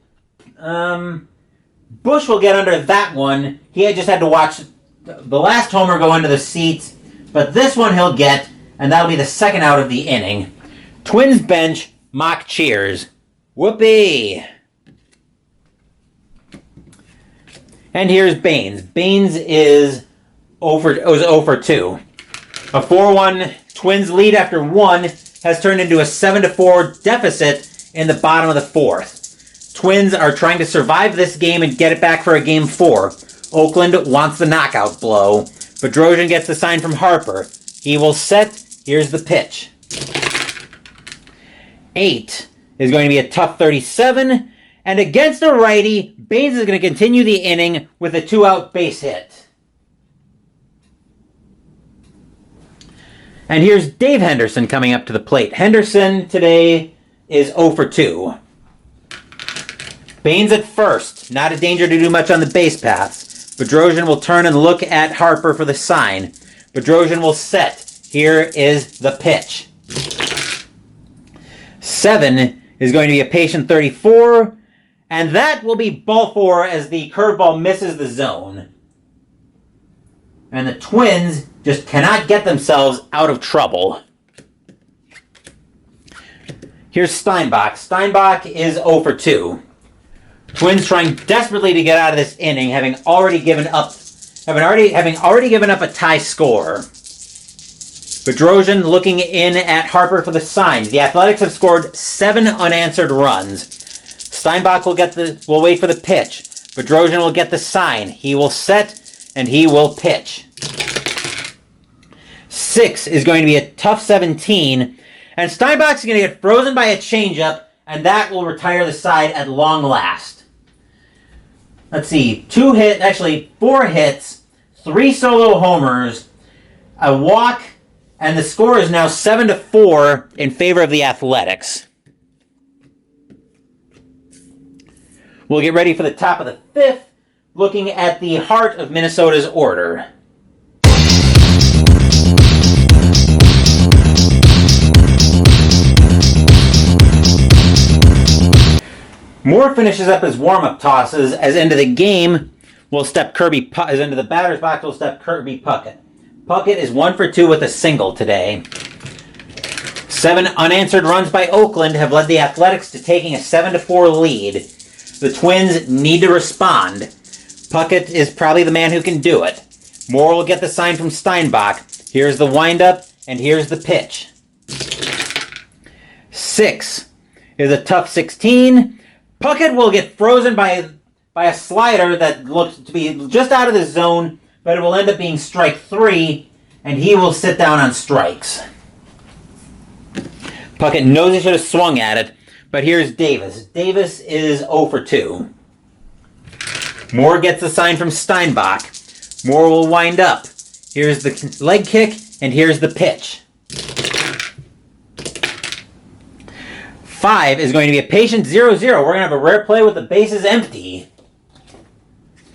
Bush will get under that one. He just had to watch the last homer go into the seats, but this one he'll get, and that'll be the second out of the inning. Twins bench mock cheers. Whoopee! And here's Baines. Baines was 0 for 2. A 4-1 Twins lead after 1 has turned into a 7-4 deficit in the bottom of the 4th. Twins are trying to survive this game and get it back for a game 4. Oakland wants the knockout blow. Bedrosian gets the sign from Harper. He will set. Here's the pitch. 8 is going to be a tough 37. And against a righty, Baines is going to continue the inning with a 2-out base hit. And here's Dave Henderson coming up to the plate. Henderson today is 0 for 2. Baines at first. Not a danger to do much on the base paths. Bedrosian will turn and look at Harper for the sign. Bedrosian will set. Here is the pitch. 7 is going to be a patient 34. And that will be ball 4 as the curveball misses the zone. And the Twins just cannot get themselves out of trouble. Here's Steinbach. Steinbach is 0 for 2. Twins trying desperately to get out of this inning, having already given up a tie score. Bedrosian looking in at Harper for the sign. The Athletics have scored 7 unanswered runs. Steinbach will wait for the pitch. Bedrosian will get the sign. He will set, and he will pitch. 6 is going to be a tough 17, and Steinbach's going to get frozen by a changeup, and that will retire the side at long last. Let's see, 4 hits, 3 solo homers, a walk, and the score is now 7-4 in favor of the Athletics. We'll get ready for the top of the 5th, looking at the heart of Minnesota's order. Moore finishes up his warm-up tosses as into the game will step as into the batter's box will step Kirby Puckett. Puckett is 1 for 2 with a single today. 7 unanswered runs by Oakland have led the Athletics to taking a 7-4 lead. The Twins need to respond. Puckett is probably the man who can do it. Moore will get the sign from Steinbach. Here's the windup, and here's the pitch. 6 is a tough 16. Puckett will get frozen by a slider that looks to be just out of the zone, but it will end up being strike 3, and he will sit down on strikes. Puckett knows he should have swung at it, but here's Davis. Davis is 0 for 2. Moore gets the sign from Steinbach. Moore will wind up. Here's the leg kick, and here's the pitch. 5 is going to be a patient 0-0. We're going to have a rare play with the bases empty.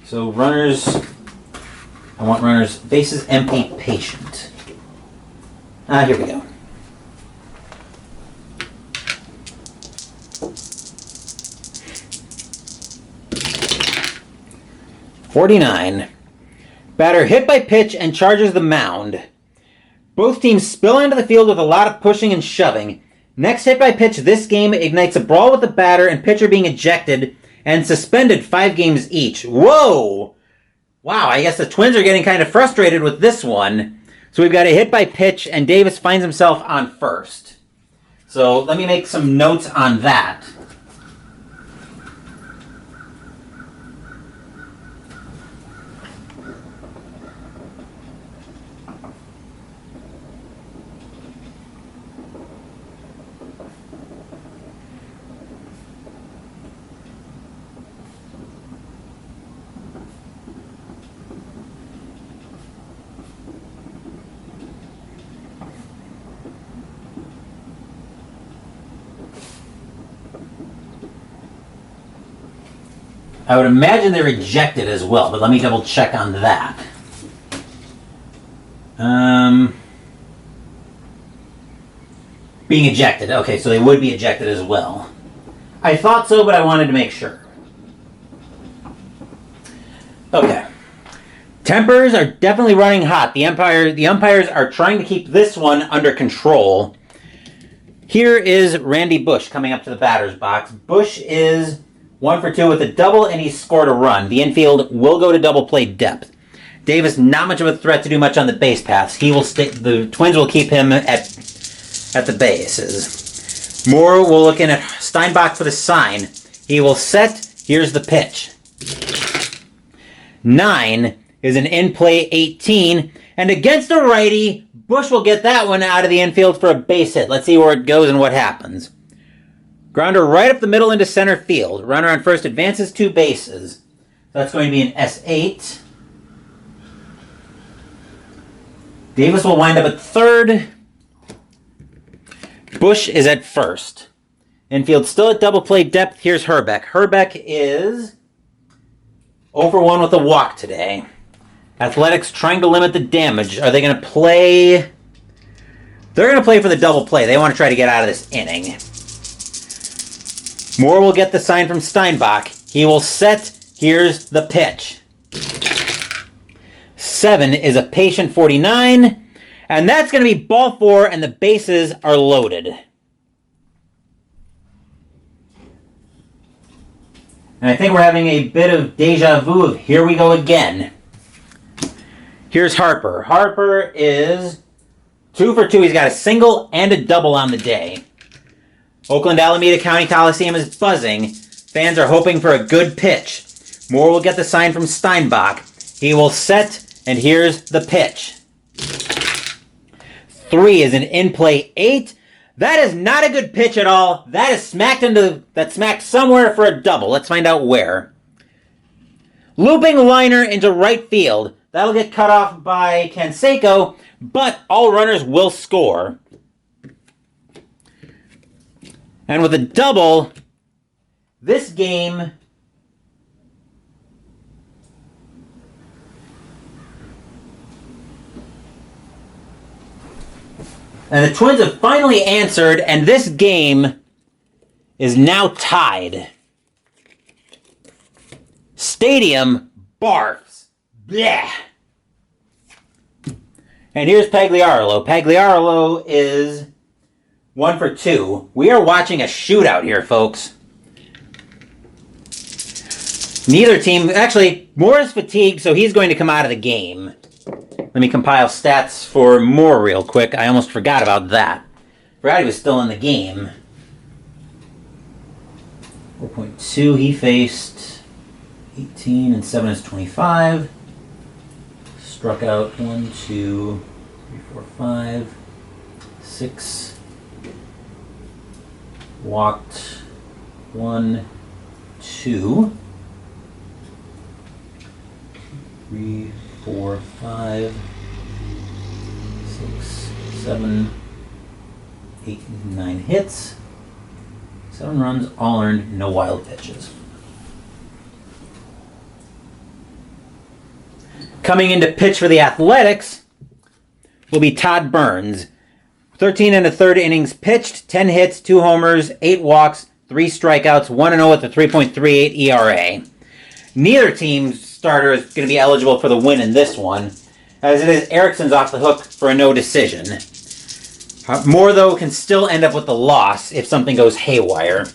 So I want runners, bases empty, patient. Here we go. .49. Batter hit by pitch and charges the mound. Both teams spill onto the field with a lot of pushing and shoving. Next hit by pitch this game ignites a brawl with the batter and pitcher being ejected and suspended 5 games each. Whoa! Wow, I guess the Twins are getting kind of frustrated with this one. So we've got a hit by pitch, and Davis finds himself on first. So let me make some notes on that. I would imagine they're ejected as well, but let me double check on that. Being ejected. Okay, so they would be ejected as well. I thought so, but I wanted to make sure. Okay. Tempers are definitely running hot. The umpires are trying to keep this one under control. Here is Randy Bush coming up to the batter's box. Bush is 1 for 2 with a double, and he scored a run. The infield will go to double play depth. Davis, not much of a threat to do much on the base paths. He will stay. The Twins will keep him at the bases. Moore will look in at Steinbach for the sign. He will set. Here's the pitch. 9 is an in-play 18, and against a righty, Bush will get that one out of the infield for a base hit. Let's see where it goes and what happens. Grounder right up the middle into center field. Runner on first advances 2 bases. That's going to be an S8. Davis will wind up at third. Bush is at first. Infield still at double play depth. Here's Herbeck. Herbeck is 0 for 1 with a walk today. Athletics trying to limit the damage. Are they going to play? They're going to play for the double play. They want to try to get out of this inning. Moore will get the sign from Steinbach. He will set. Here's the pitch. 7 is a patient 49. And that's going to be ball 4, and the bases are loaded. And I think we're having a bit of deja vu of here we go again. Here's Harper. Harper is 2 for 2. He's got a single and a double on the day. Oakland Alameda County Coliseum is buzzing. Fans are hoping for a good pitch. Moore will get the sign from Steinbach. He will set, and here's the pitch. 3 is an in-play 8. That is not a good pitch at all. That is smacked somewhere for a double. Let's find out where. Looping liner into right field. That'll get cut off by Canseco, but all runners will score. And with a double, this game and the Twins have finally answered, and this game is now tied. Stadium barfs. Blech. And here's Pagliarolo. Pagliarolo is 1 for 2. We are watching a shootout here, folks. Neither team... Actually, Moore is fatigued, so he's going to come out of the game. Let me compile stats for Moore real quick. I almost forgot about that. Forgot he was still in the game. 4.2, he faced 18, and 7 is 25. Struck out 1, 2, 3, 4, 5, 6. Walked 1, 2, 3, 4, 5, 6, 7, 8, 9 hits, 7 runs, all earned, no wild pitches. Coming into pitch for the Athletics will be Todd Burns. 13 1/3 innings pitched, 10 hits, 2 homers, 8 walks, 3 strikeouts, 1-0 with a 3.38 ERA. Neither team's starter is going to be eligible for the win in this one, as it is Erickson's off the hook for a no decision. More, though, can still end up with the loss if something goes haywire.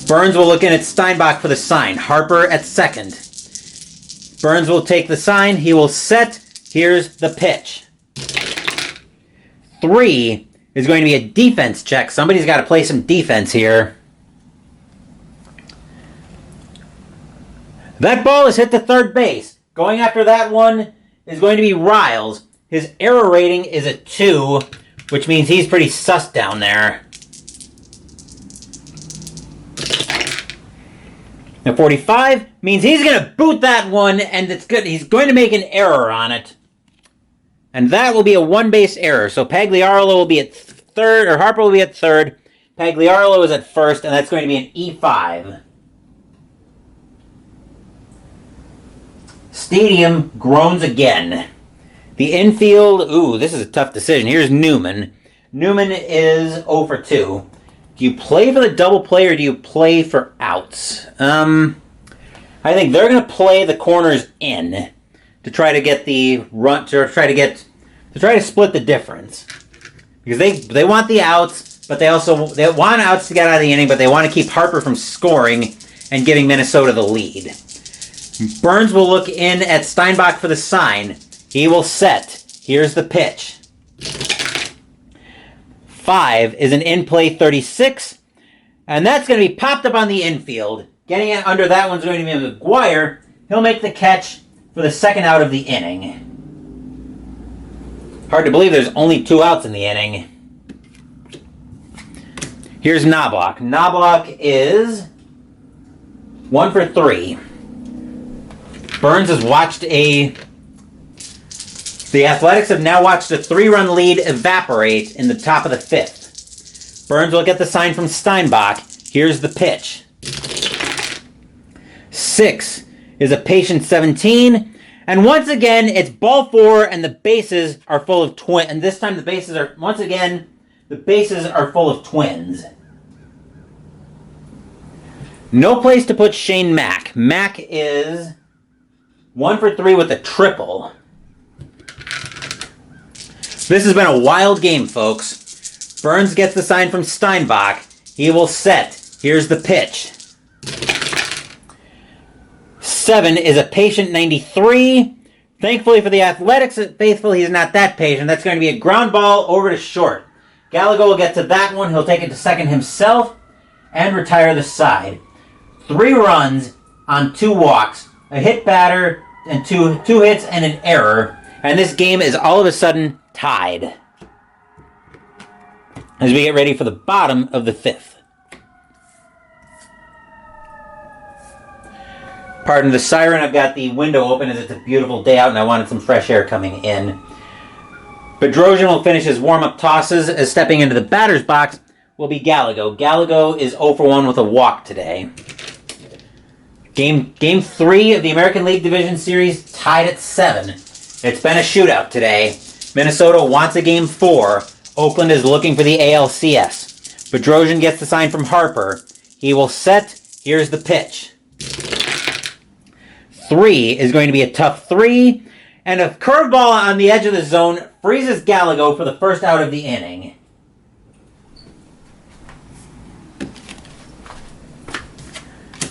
Burns will look in at Steinbach for the sign. Harper at second. Burns will take the sign. He will set. Here's the pitch. 3 is going to be a defense check. Somebody's got to play some defense here. That ball is hit to third base. Going after that one is going to be Riles. His error rating is a 2, which means he's pretty sus down there. Now 45 means he's going to boot that one, and it's good. He's going to make an error on it. And that will be a one-base error. So Pagliarolo will be at third, or Harper will be at third. Pagliarolo is at first, and that's going to be an E5. Stadium groans again. The infield, ooh, this is a tough decision. Here's Newman. Newman is 0 for 2. Do you play for the double play or do you play for outs? I think they're going to play the corners in to try to get the run, to try to split the difference. Because they want the outs, but they want outs to get out of the inning, but they want to keep Harper from scoring and giving Minnesota the lead. Burns will look in at Steinbach for the sign. He will set. Here's the pitch. 5 is an in-play 36, and that's going to be popped up on the infield. Getting it under that one's going to be McGuire. He'll make the catch for the second out of the inning. Hard to believe there's only 2 outs in the inning. Here's Knobloch. Knobloch is 1 for 3. Burns has watched The Athletics have now watched a 3-run lead evaporate in the top of the 5th. Burns will get the sign from Steinbach. Here's the pitch. 6 is a patient 17. And once again, it's ball 4 and the bases are full of twins. And this time the bases are full of twins. No place to put Shane Mack. Mack is 1 for 3 with a triple. This has been a wild game, folks. Burns gets the sign from Steinbach. He will set. Here's the pitch. 7 is a patient 93. Thankfully for the Athletics faithful, he's not that patient. That's going to be a ground ball over to short. Gallagher will get to that one. He'll take it to second himself and retire the side. 3 runs on 2 walks, a hit batter, and two hits and an error. And this game is all of a sudden tied as we get ready for the bottom of the 5th. Pardon the siren, I've got the window open as it's a beautiful day out and I wanted some fresh air coming in. Bedrosian will finish his warm-up tosses as stepping into the batter's box will be Gallagher. Gallagher is 0 for 1 with a walk today. Game 3 of the American League Division Series tied at 7. It's been a shootout today. Minnesota wants a Game 4. Oakland is looking for the ALCS. Bedrosian gets the sign from Harper. He will set. Here's the pitch. 3 is going to be a tough 3. And a curveball on the edge of the zone freezes Gallagher for the first out of the inning.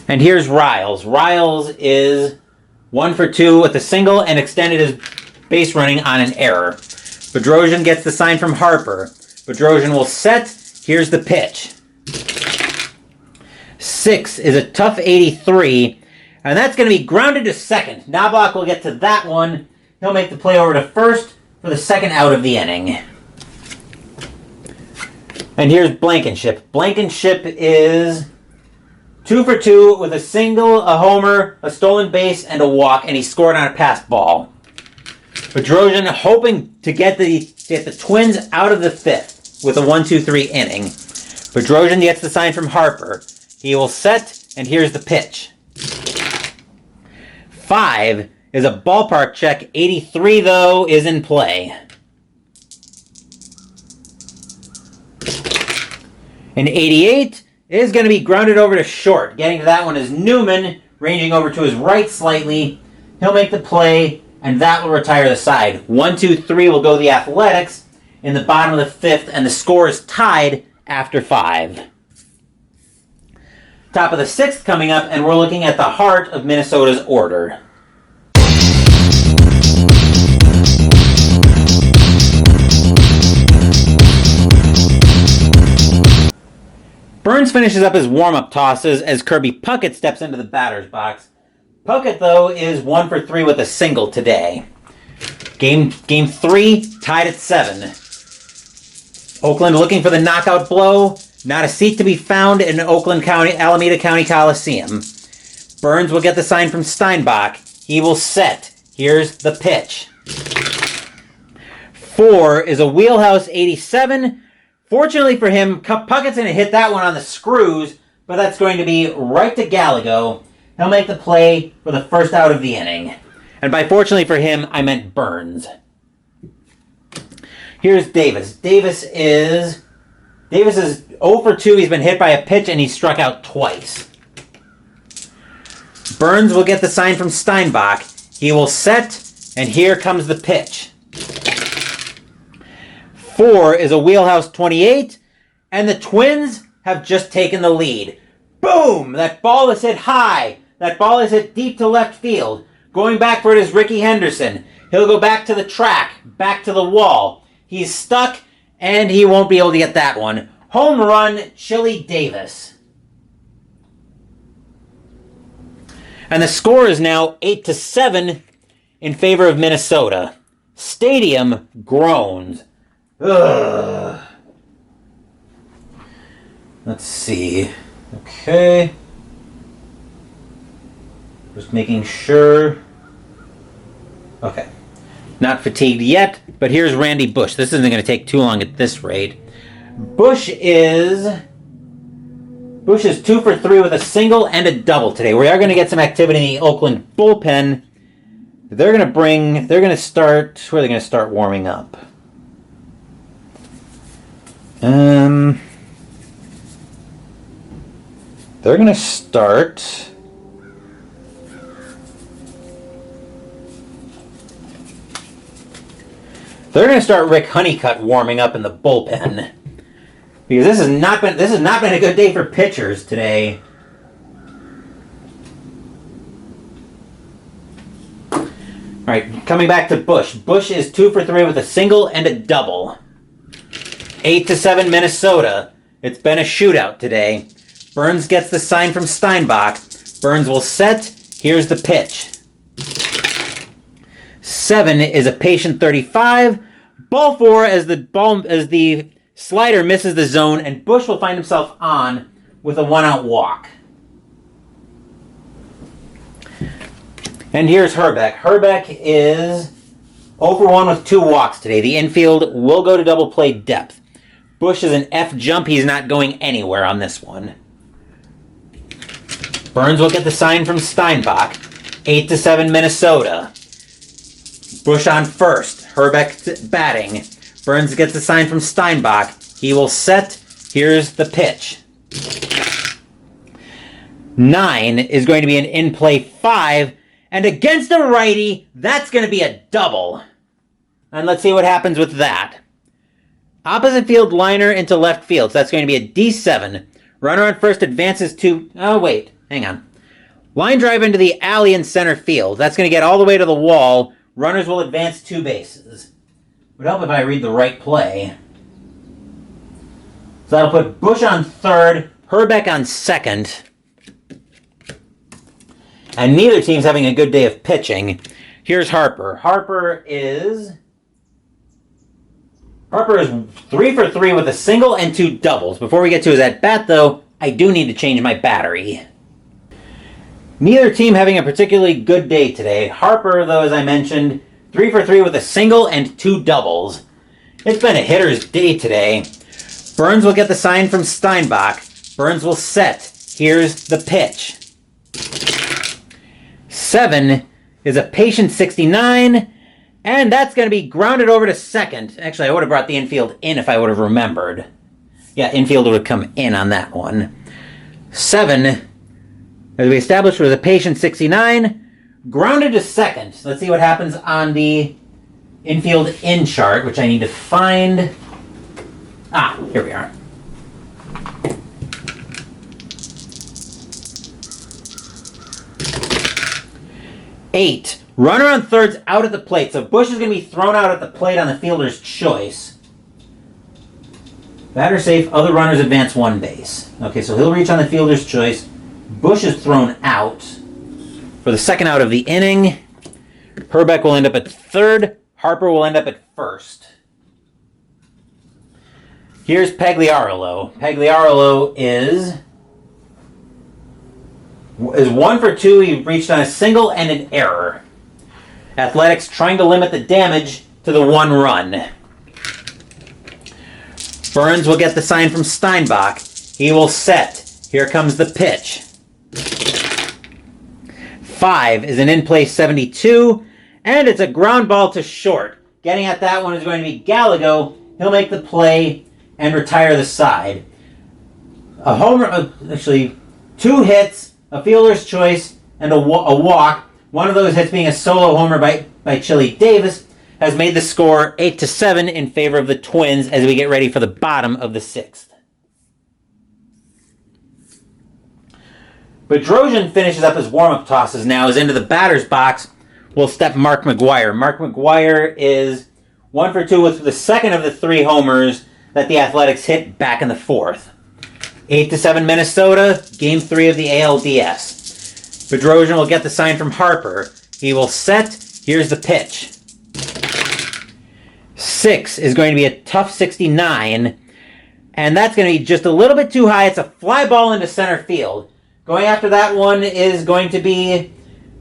And here's Riles. Riles is 1 for 2 with a single and extended his base running on an error. Bedrosian gets the sign from Harper. Bedrosian will set. Here's the pitch. 6 is a tough 83. And that's going to be grounded to second. Knobloch will get to that one. He'll make the play over to first for the second out of the inning. And here's Blankenship. Blankenship is 2 for 2 with a single, a homer, a stolen base, and a walk, and he scored on a passed ball. Bedrosian hoping to get the Twins out of the 5th with a 1-2-3 inning. Bedrosian gets the sign from Harper. He will set, and here's the pitch. 5 is a ballpark check. 83, though, is in play. And 88 is going to be grounded over to short. Getting to that one is Newman, ranging over to his right slightly. He'll make the play, and that will retire the side. 1-2-3 will go the Athletics. in the bottom of the fifth, and the score is tied after 5. Top of the sixth coming up, and we're looking at the heart of Minnesota's order. Burns finishes up his warm-up tosses as Kirby Puckett steps into the batter's box. Puckett, though, is 1 for 3 with a single today. Game 3, tied at 7. Oakland looking for the knockout blow. Not a seat to be found in Oakland County, Alameda County Coliseum. Burns will get the sign from Steinbach. He will set. Here's the pitch. 4 is a wheelhouse 87. Fortunately for him, Puckett's going to hit that one on the screws, but that's going to be right to Gallego. He'll make the play for the first out of the inning. And by fortunately for him, I meant Burns. Here's Davis. Davis is 0 for 2. He's been hit by a pitch, and he's struck out twice. Burns will get the sign from Steinbach. He will set, and here comes the pitch. 4 is a wheelhouse 28, and the Twins have just taken the lead. Boom! That ball is hit high. That ball is hit deep to left field. Going back for it is Ricky Henderson. He'll go back to the track, back to the wall. He's stuck, and he won't be able to get that one. Home run, Chili Davis. And the score is now 8-7 in favor of Minnesota. Stadium groans. Ugh. Let's see. Okay. Just making sure. Okay. Not fatigued yet, but here's Randy Bush. This isn't going to take too long at this rate. Bush is 2 for 3 with a single and a double today. We are going to get some activity in the Oakland bullpen. They're going to start, where are they going to start warming up? They're going to start. They're going to start Rick Honeycutt warming up in the bullpen, because this has not been a good day for pitchers today. All right, coming back to Bush. Bush is 2 for 3 with a single and a double. 8-7 Minnesota. It's been a shootout today. Burns gets the sign from Steinbach. Burns will set. Here's the pitch. 7 is a patient 35. Ball 4 as the slider misses the zone, and Bush will find himself on with a 1-out walk. And here's Herbeck. Herbeck is 0 for 1 with 2 walks today. The infield will go to double play depth. Bush is an F jump. He's not going anywhere on this one. Burns will get the sign from Steinbach. 8-7 Minnesota. Bush on first. Herbeck batting. Burns gets the sign from Steinbach. He will set. Here's the pitch. 9 is going to be an in-play 5. And against a righty, that's going to be a double. And let's see what happens with that. Opposite field liner into left field. So that's going to be a D7. Runner on first advances to... Oh, wait. Hang on. Line drive into the alley in center field. That's going to get all the way to the wall. Runners will advance 2 bases. It would help if I read the right play. So that'll put Bush on third, Herbeck on second. And neither team's having a good day of pitching. Here's Harper. Harper is 3 for 3 with a single and 2 doubles. Before we get to his at-bat, though, I do need to change my battery. Neither team having a particularly good day today. Harper, though, as I mentioned, 3 for 3 with a single and 2 doubles. It's been a hitter's day today. Burns will get the sign from Steinbach. Burns will set. Here's the pitch. 7 is a patient 69, and that's going to be grounded over to second. Actually, I would have brought the infield in if I would have remembered. Yeah, infield would have come in on that one. 7, as we established, was a patient 69, grounded to second. Let's see what happens on the infield in chart, which I need to find. Ah, here we are. Eight. Runner on third's out at the plate. So Bush is going to be thrown out at the plate on the fielder's choice. Batter safe, other runners advance one base. Okay, so he'll reach on the fielder's choice. Bush is thrown out for the second out of the inning. Herbeck will end up at third. Harper will end up at first. Here's Pagliarolo. Pagliarolo is 1 for 2. He reached on a single and an error. Athletics trying to limit the damage to the 1 run. Burns will get the sign from Steinbach. He will set. Here comes the pitch. 5 is an in-play 72, and it's a ground ball to short. Getting at that one is going to be Gallego. He'll make the play and retire the side. A homer, actually 2 hits, a fielder's choice, and a walk. One of those hits being a solo homer by Chili Davis has made the score 8-7 in favor of the Twins as we get ready for the bottom of the 6th. Bedrosian finishes up his warm-up tosses now. As into the batter's box will step Mark McGwire. Mark McGwire is 1 for 2 with the second of the 3 homers that the Athletics hit back in the 4th. 8-7 Minnesota, Game 3 of the ALDS. Bedrosian will get the sign from Harper. He will set. Here's the pitch. 6 is going to be a tough 69, and that's going to be just a little bit too high. It's a fly ball into center field. Going after that one is going to be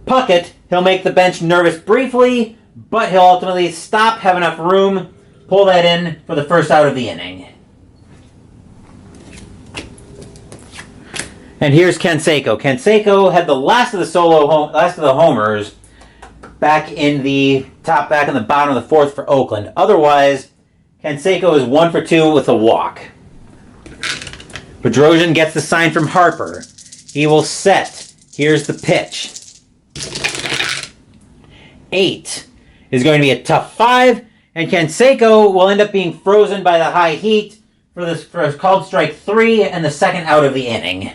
Puckett. He'll make the bench nervous briefly, but he'll ultimately stop, have enough room, pull that in for the first out of the inning. And here's Canseco. Canseco had the last of the homers back in the bottom of the 4th for Oakland. Otherwise, Canseco is 1 for 2 with a walk. Bedrosian gets the sign from Harper. He will set. Here's the pitch. 8 is going to be a tough 5, and Canseco will end up being frozen by the high heat for a called strike 3 and the second out of the inning.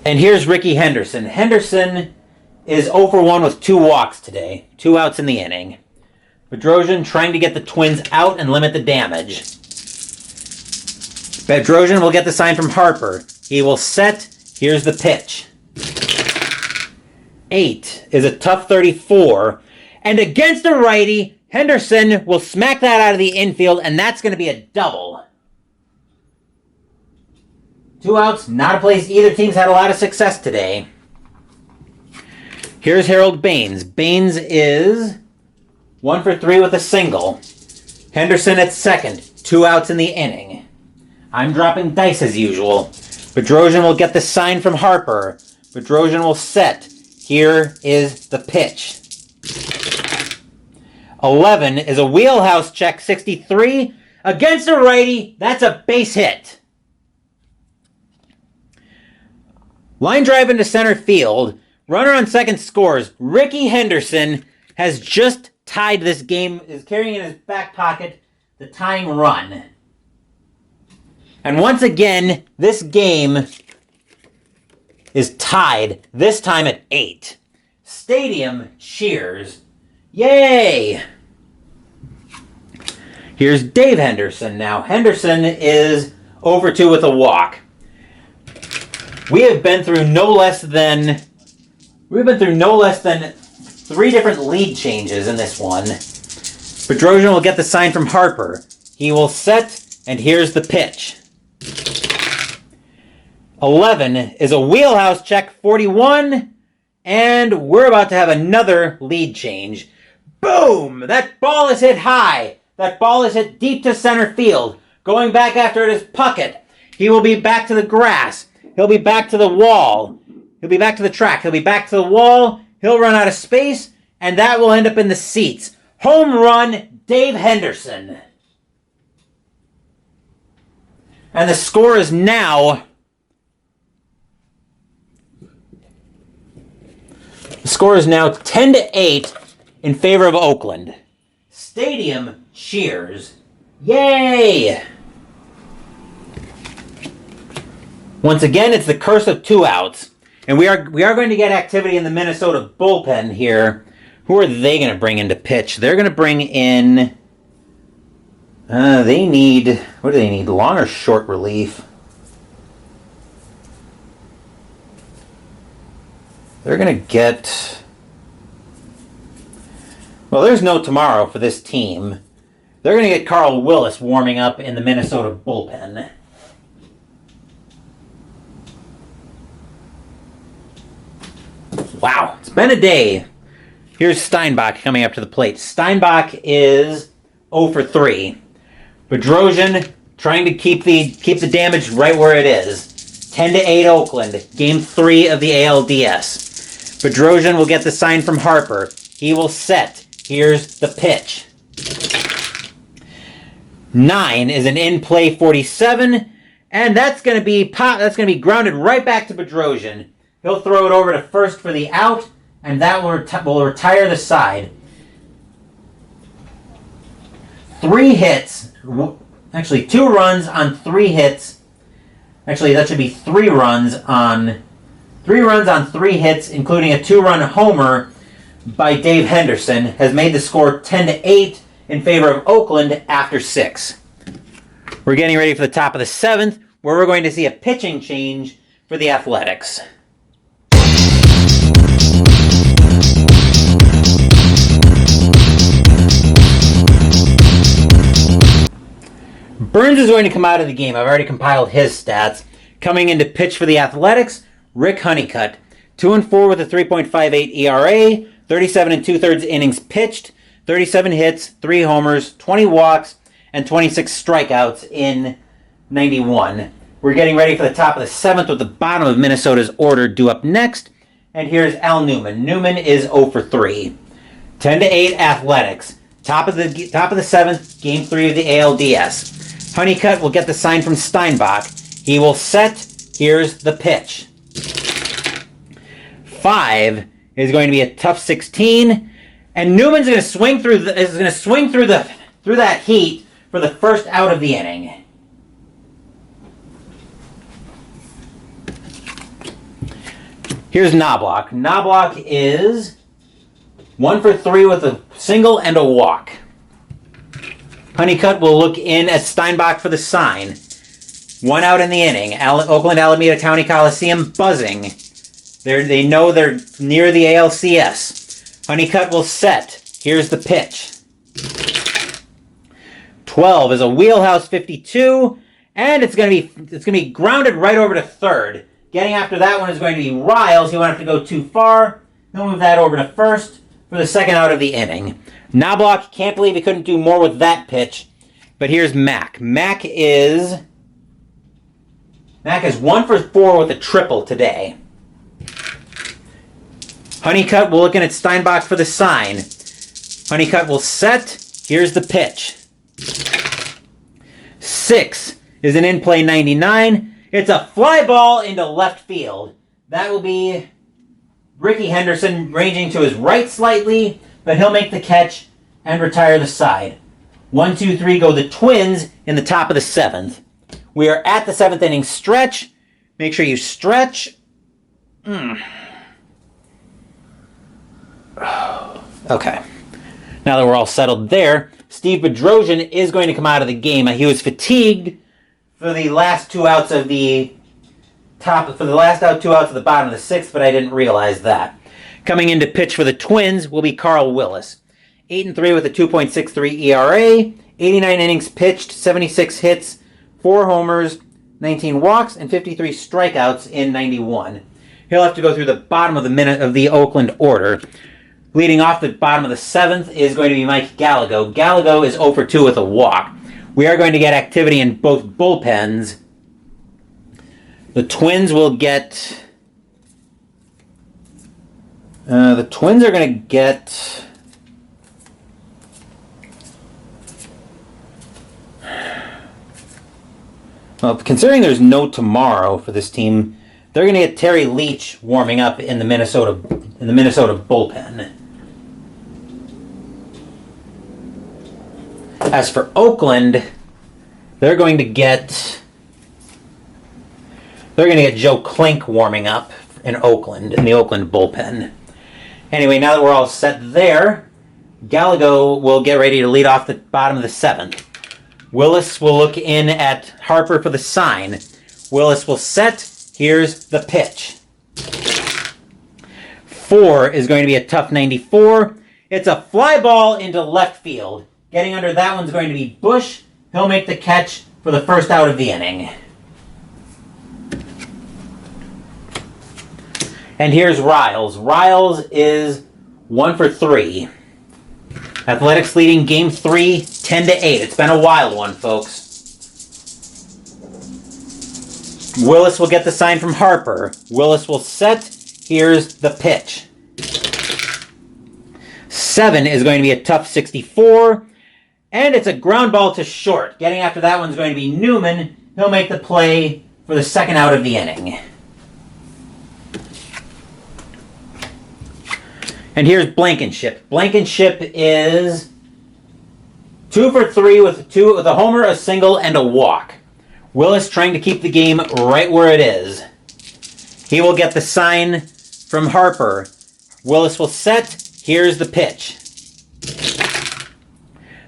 And here's Ricky Henderson. Henderson is 0 for 1 with 2 walks today. 2 outs in the inning. Bedrosian trying to get the Twins out and limit the damage. Bedrosian will get the sign from Harper. He will set. Here's the pitch. 8 is a tough 34. And against a righty, Henderson will smack that out of the infield, and that's going to be a double. 2 outs, not a place either team's had a lot of success today. Here's Harold Baines. Baines is 1 for 3 with a single. Henderson at second. 2 outs in the inning. I'm dropping dice as usual. Bedrosian will get the sign from Harper. Bedrosian will set. Here is the pitch. 11 is a wheelhouse check 63. Against a righty, that's a base hit. Line drive into center field. Runner on second scores. Ricky Henderson has just tied this game, is carrying in his back pocket the tying run. And once again, this game is tied, this time at 8. Stadium cheers. Yay! Here's Dave Henderson now. Henderson is 0 for 2 with a walk. We have been through no less than 3 different lead changes in this one. Bedrosian will get the sign from Harper. He will set, and here's the pitch. 11 is a wheelhouse check 41, and we're about to have another lead change. Boom! That ball is hit high. That ball is hit deep to center field. Going back after it is Puckett. He will be back to the grass. He'll be back to the wall. He'll be back to the track. He'll be back to the wall. He'll run out of space, and that will end up in the seats. Home run, Dave Henderson. And the score is now The score is now 10-8 in favor of Oakland. Stadium cheers. Yay! Once again, it's the curse of 2 outs. And we are going to get activity in the Minnesota bullpen here. Who are they going to bring in to pitch? They're going to bring in... they need... What do they need? Long or short relief? They're going to get... Well, there's no tomorrow for this team. They're going to get Carl Willis warming up in the Minnesota bullpen. Wow, it's been a day. Here's Steinbach coming up to the plate. Steinbach is 0 for 3. Bedrosian trying to keep the damage right where it is. 10-8 Oakland, Game 3 of the ALDS. Bedrosian will get the sign from Harper. He will set. Here's the pitch. 9 is an in-play 47, and that's going to be grounded right back to Bedrosian. He'll throw it over to first for the out, and that will retire the side. 3 hits. Actually, 2 runs on 3 hits. Actually, that should be 3 runs on 3 hits, including a 2-run homer by Dave Henderson, has made the score 10-8 in favor of Oakland after 6. We're getting ready for the top of the 7th, where we're going to see a pitching change for the Athletics. Burns is going to come out of the game. I've already compiled his stats. Coming in to pitch for the Athletics, Rick Honeycutt. 2-4 with a 3.58 ERA, 37 2/3 innings pitched, 37 hits, 3 homers, 20 walks, and 26 strikeouts in 91. We're getting ready for the top of the 7th with the bottom of Minnesota's order due up next. And here's Al Newman. Newman is 0 for 3. 10-8 Athletics. Top of the 7th, Game 3 of the ALDS. Honeycutt will get the sign from Steinbach. He will set. Here's the pitch. 5 is going to be a tough 16, and Newman's going to swing through that heat for the first out of the inning. Here's Knobloch. Knobloch is 1 for 3 with a single and a walk. Honeycutt will look in at Steinbach for the sign. 1 out in the inning. Oakland Alameda County Coliseum buzzing. They know they're near the ALCS. Honeycutt will set. Here's the pitch. 12 is a wheelhouse 52, and it's going to be grounded right over to third. Getting after that one is going to be Riles. He won't have to go too far. He'll move that over to first for the second out of the inning. Knobloch can't believe he couldn't do more with that pitch. But here's Mack. Mack is 1 for 4 with a triple today. Honeycutt will look in at Steinbach for the sign. Honeycutt will set. Here's the pitch. 6 is an in-play 99. It's a fly ball into left field. That will be Ricky Henderson ranging to his right slightly, but he'll make the catch and retire the side. 1, 2, 3 go the Twins in the top of the 7th. We are at the 7th inning stretch. Make sure you stretch. Okay. Now that we're all settled there, Steve Bedrosian is going to come out of the game. He was fatigued for the last 2 outs of the top, for the last 2 outs of the bottom of the 6th, but I didn't realize that. Coming in to pitch for the Twins will be Carl Willis. 8-3 with a 2.63 ERA, 89 innings pitched, 76 hits, 4 homers, 19 walks, and 53 strikeouts in 91. He'll have to go through the bottom of the Oakland order. Leading off the bottom of the 7th is going to be Mike Gallego. Gallego is 0 for 2 with a walk. We are going to get activity in both bullpens. The Twins will get... the Twins are going to get... Well, considering there's no tomorrow for this team, they're going to get Terry Leach warming up in the Minnesota in the Minnesota bullpen. As for Oakland, they're going to get Joe Klink warming up in Oakland, in the Oakland bullpen. Anyway, now that we're all set there, Gallego will get ready to lead off the bottom of the 7th. Willis will look in at Harper for the sign. Willis will set. Here's the pitch. 4 is going to be a tough 94. It's a fly ball into left field. Getting under that one's going to be Bush. He'll make the catch for the first out of the inning. And here's Riles. Riles is 1 for 3. Athletics leading Game 3, 10-8. It's been a wild one, folks. Willis will get the sign from Harper. Willis will set. Here's the pitch. 7 is going to be a tough 64. And it's a ground ball to short. Getting after that one's going to be Newman. He'll make the play for the second out of the inning. And here's Blankenship. Blankenship is 2 for 3 with a homer, a single, and a walk. Willis trying to keep the game right where it is. He will get the sign from Harper. Willis will set. Here's the pitch.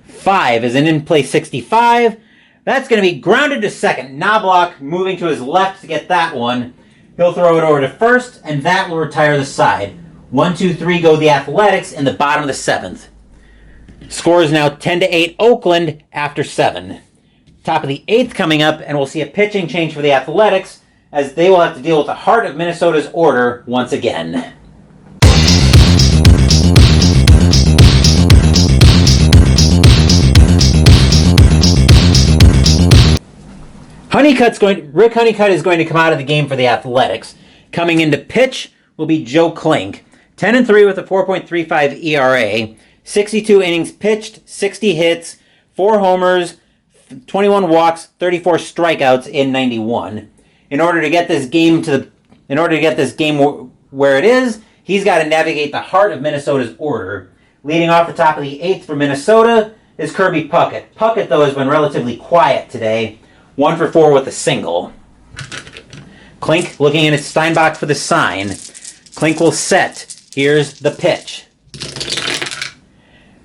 5 is an in-play 65. That's going to be grounded to second. Knobloch moving to his left to get that one. He'll throw it over to first, and that will retire the side. 1, 2, 3 go the Athletics in the bottom of the 7th. Score is now 10-8 Oakland after 7. Top of the 8th coming up, and we'll see a pitching change for the Athletics as they will have to deal with the heart of Minnesota's order once again. Rick Honeycutt is going to come out of the game for the Athletics. Coming into pitch will be Joe Klink. 10-3 with a 4.35 ERA. 62 innings pitched, 60 hits, 4 homers, 21 walks, 34 strikeouts in 91. In order to get this game where it is, he's got to navigate the heart of Minnesota's order. Leading off the top of the 8th for Minnesota is Kirby Puckett. Puckett, though, has been relatively quiet today. 1 for 4 with a single. Klink looking in at Steinbach for the sign. Klink will set. Here's the pitch.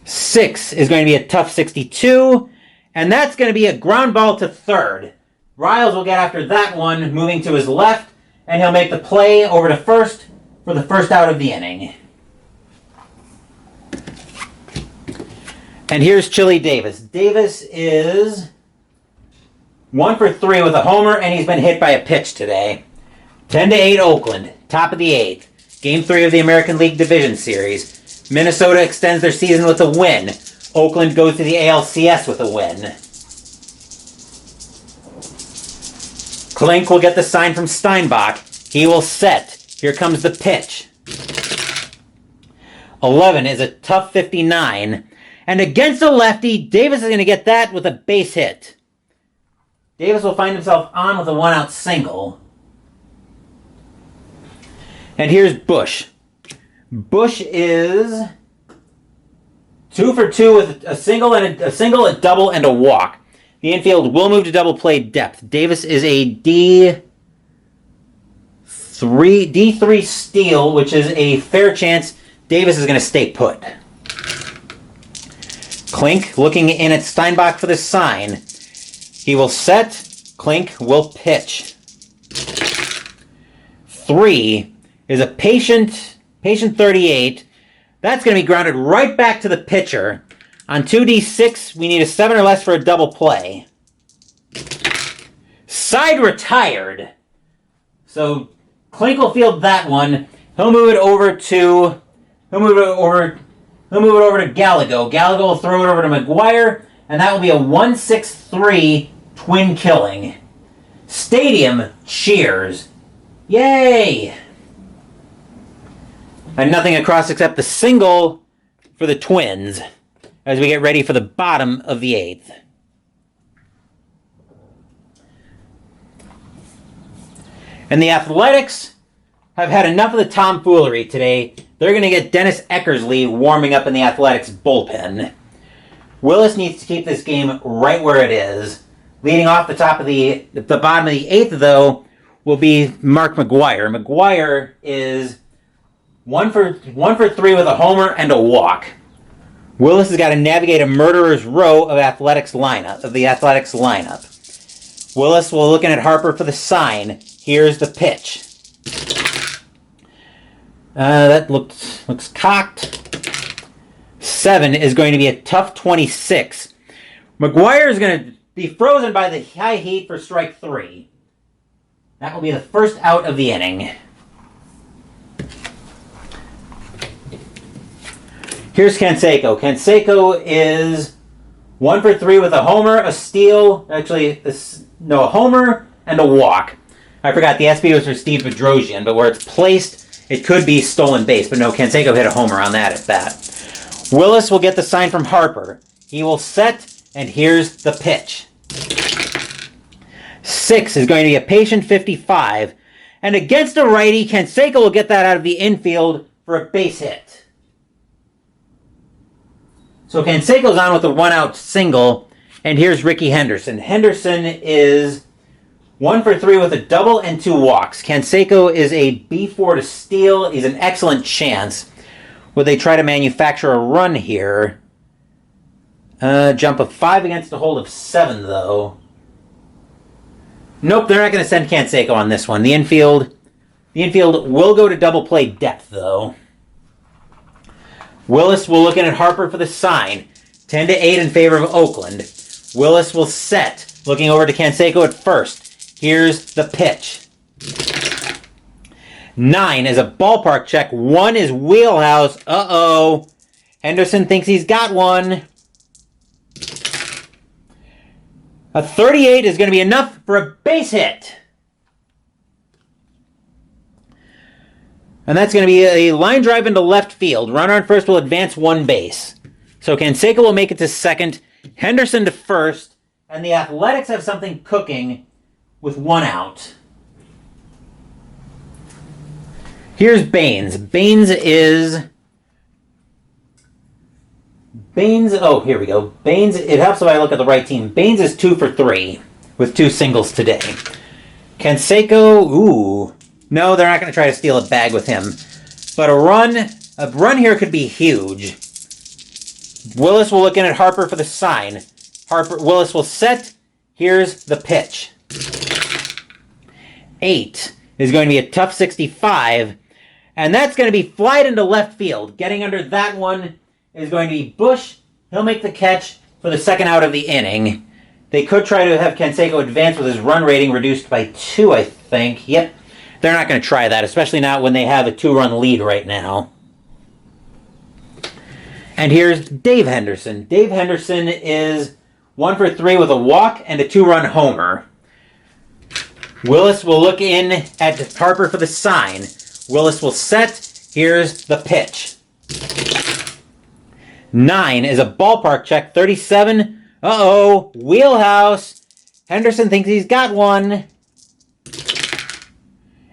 6 is going to be a tough 62, and that's going to be a ground ball to third. Riles will get after that one, moving to his left, and he'll make the play over to first for the first out of the inning. And here's Chili Davis. Davis is 1 for 3 with a homer, and he's been hit by a pitch today. 10-8 Oakland, top of the 8th. Game 3 of the American League Division Series. Minnesota extends their season with a win. Oakland goes to the ALCS with a win. Klink will get the sign from Steinbach. He will set. Here comes the pitch. 11 is a tough 59. And against a lefty, Davis is going to get that with a base hit. Davis will find himself on with a 1-out single. And here's Bush. Bush is 2 for 2 with a single, a double, and a walk. The infield will move to double play depth. Davis is a D3 steal, which is a fair chance Davis is going to stay put. Klink looking in at Steinbach for the sign. He will set. Klink will pitch. 3 is a patient 38. That's going to be grounded right back to the pitcher. On 2D6, we need a 7 or less for a double play. Side retired. So Klink will field that one. He'll move it over to Gallego. Gallego will throw it over to McGuire, and that will be a 1-6-3 twin killing. Stadium cheers. Yay! And nothing across except the single for the Twins as we get ready for the bottom of the 8th. And the Athletics have had enough of the tomfoolery today. they're going to get Dennis Eckersley warming up in the Athletics bullpen. Willis needs to keep this game right where it is. Leading off the bottom of the 8th, though, will be Mark McGwire. McGwire is 1 for 3 with a homer and a walk. Willis has got to navigate a murderer's row of the Athletics lineup. Willis will looking at Harper for the sign. Here's the pitch. That looks cocked. 7 is going to be a tough 26. McGwire is going to be frozen by the high heat for strike 3. That will be the first out of the inning. Here's Canseco. Canseco is 1 for 3 with a homer, a steal, a homer, and a walk. I forgot the SB was for Steve Bedrosian, but where it's placed, it could be stolen base. But no, Canseco hit a homer on that at bat. Willis will get the sign from Harper. He will set, and here's the pitch. 6 is going to be a patient 55. And against a righty, Canseco will get that out of the infield for a base hit. So Canseco's on with a 1-out single, and here's Ricky Henderson. Henderson is 1 for 3 with a double and 2 walks. Canseco is a B4 to steal. He's an excellent chance. Would they try to manufacture a run here? Jump of 5 against a hold of 7, though. Nope, they're not going to send Canseco on this one. The infield will go to double play depth, though. Willis will look in at Harper for the sign. 10-8 in favor of Oakland. Willis will set, looking over to Canseco at first. Here's the pitch. 9 is a ballpark check. 1 is wheelhouse. Uh-oh. Henderson thinks he's got one. A 38 is going to be enough for a base hit. And that's going to be a line drive into left field. Runner on first will advance 1 base. So Canseco will make it to second, Henderson to first, and the Athletics have something cooking with 1 out. Here's Baines. Oh, here we go. Baines, it helps if I look at the right team. Baines is 2 for 3 with 2 singles today. Canseco, ooh. No, they're not going to try to steal a bag with him. But a run here could be huge. Willis will look in at Harper for the sign. Willis will set. Here's the pitch. 8 is going to be a tough 65. And that's going to be flied into left field. Getting under that one is going to be Bush. He'll make the catch for the second out of the inning. They could try to have Canseco advance with his run rating reduced by 2, I think. Yep. They're not going to try that, especially not when they have a 2-run lead right now. And here's Dave Henderson. Dave Henderson is 1 for 3 with a walk and a 2-run homer. Willis will look in at Harper for the sign. Willis will set. Here's the pitch. 9 is a ballpark check. 37. Uh-oh. Wheelhouse. Henderson thinks he's got one.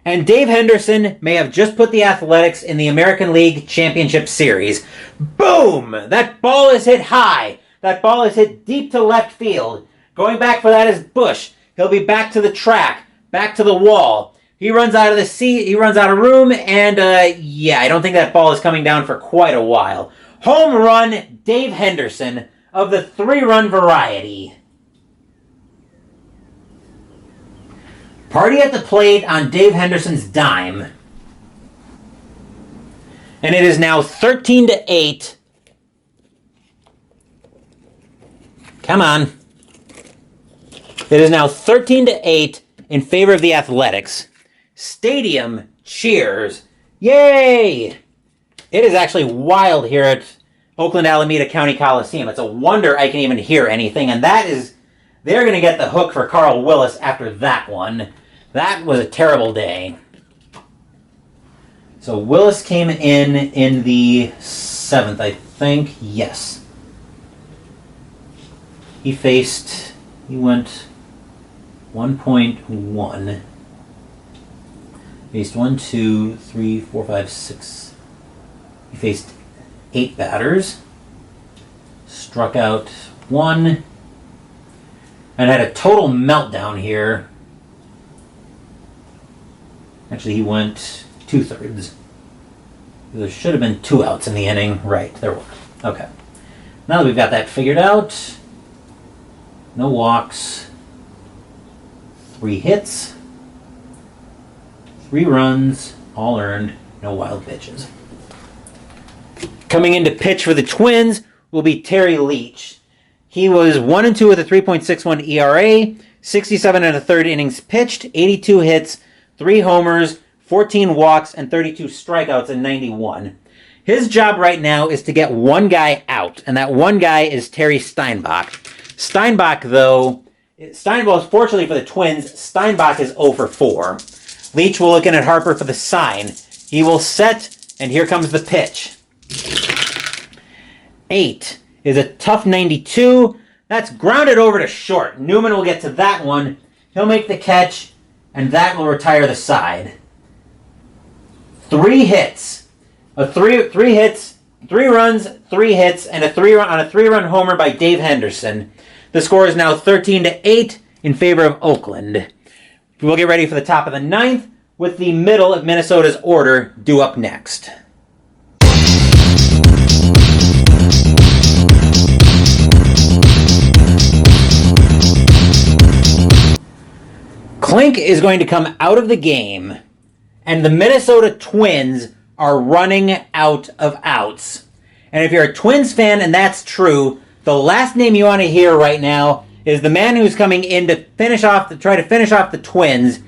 And Dave Henderson may have just put the Athletics in the American League Championship Series. Boom! That ball is hit high. That ball is hit deep to left field. Going back for that is Bush. He'll be back to the track, back to the wall. He runs out of the seat, he runs out of room, and yeah, I don't think that ball is coming down for quite a while. Home run, Dave Henderson of the 3-run variety. Party at the plate on Dave Henderson's dime. And it is now 13-8. Come on. It is now 13-8 in favor of the Athletics. Stadium cheers. Yay! It is actually wild here at Oakland Alameda County Coliseum. It's a wonder I can even hear anything, and that is... They're going to get the hook for Carl Willis after that one. That was a terrible day. So Willis came in the 7th, I think. Yes. He went 1.1. Faced 1, 2, 3, 4, 5, 6. He faced 8 batters, struck out 1, and had a total meltdown here. Actually, he went 2/3. There should have been 2 outs in the inning. Right, there were. Okay. Now that we've got that figured out, no walks, 3 hits, 3 runs, all earned, no wild pitches. Coming in to pitch for the Twins will be Terry Leach. He was 1-2 with a 3.61 ERA, 67 1/3 innings pitched, 82 hits, 3 homers, 14 walks, and 32 strikeouts in 91. His job right now is to get one guy out, and that one guy is Terry Steinbach. Steinbach, fortunately for the Twins, Steinbach is 0 for 4. Leach will look in at Harper for the sign. He will set, and here comes the pitch. 8 is a tough 92. That's grounded over to short. Newman will get to that one. He'll make the catch, and that will retire the side. 3 hits. Three hits, 3 runs, 3 hits, and a 3-run homer by Dave Henderson. The score is now 13-8 in favor of Oakland. We'll get ready for the top of the 9th with the middle of Minnesota's order due up next. Klink is going to come out of the game, and the Minnesota Twins are running out of outs. And if you're a Twins fan and that's true, the last name you want to hear right now is the man who's coming in to try to finish off the Twins,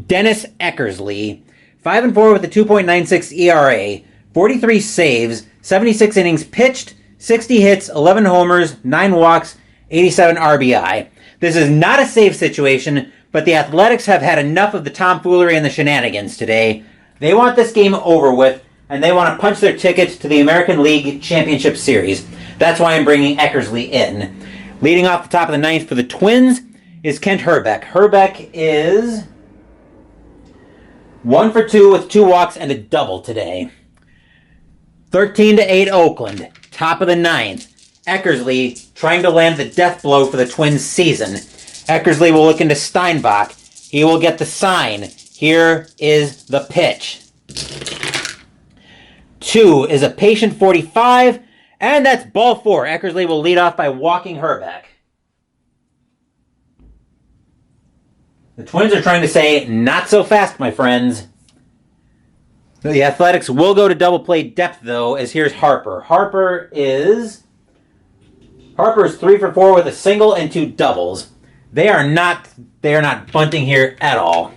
Dennis Eckersley. 5-4 with a 2.96 ERA, 43 saves, 76 innings pitched, 60 hits, 11 homers, 9 walks, 87 RBI. This is not a save situation, but the Athletics have had enough of the tomfoolery and the shenanigans today. They want this game over with, and they want to punch their ticket to the American League Championship Series. That's why I'm bringing Eckersley in. Leading off the top of the 9th for the Twins is Kent Hrbek. Hrbek is 1 for 2 with 2 walks and a double today. 13-8 Oakland, top of the 9th. Eckersley trying to land the death blow for the Twins season. Eckersley will look into Steinbach. He will get the sign. Here is the pitch. 2 is a patient 45, and that's ball 4. Eckersley will lead off by walking Hrbek. The Twins are trying to say, not so fast, my friends. The Athletics will go to double play depth, though, as here's Harper. Harper is 3 for 4 with a single and 2 doubles. They are not bunting here at all.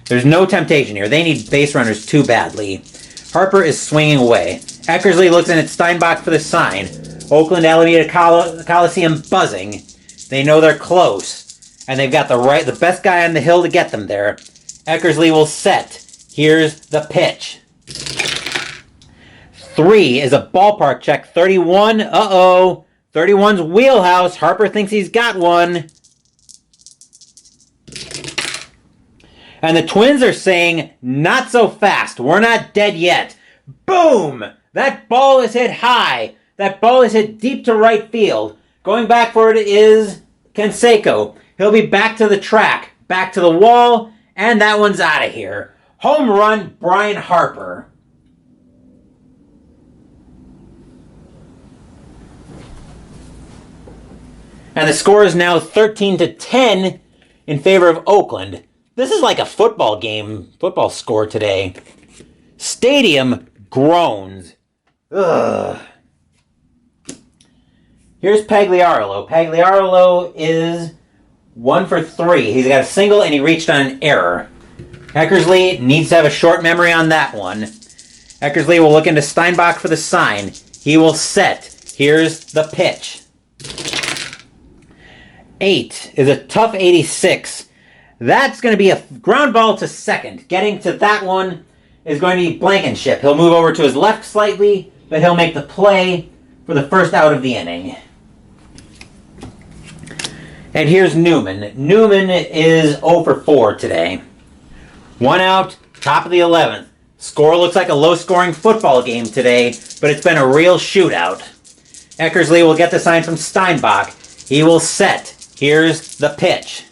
There's no temptation here. They need base runners too badly. Harper is swinging away. Eckersley looks in at Steinbach for the sign. Oakland Alameda Coliseum buzzing. They know they're close, and they've got the best guy on the hill to get them there. Eckersley will set. Here's the pitch. 3 is a ballpark check. 31. 31's wheelhouse. Harper thinks he's got one. And the Twins are saying, not so fast. We're not dead yet. Boom! That ball is hit high. That ball is hit deep to right field. Going back for it is Canseco. He'll be back to the track, back to the wall, and that one's out of here. Home run, Brian Harper. And the score is now 13-10 in favor of Oakland. This is like a football score today. Stadium groans. Ugh. Here's Pagliarolo. Pagliarolo is 1 for 3. He's got a single and he reached on an error. Eckersley needs to have a short memory on that one. Eckersley will look into Steinbach for the sign. He will set. Here's the pitch. 8 is a tough 86. That's going to be a ground ball to second. Getting to that one is going to be Blankenship. He'll move over to his left slightly, but he'll make the play for the first out of the inning. And here's Newman. Newman is 0 for 4 today. 1 out, top of the 11th. Score looks like a low-scoring football game today, but it's been a real shootout. Eckersley will get the sign from Steinbach. He will set. Here's the pitch.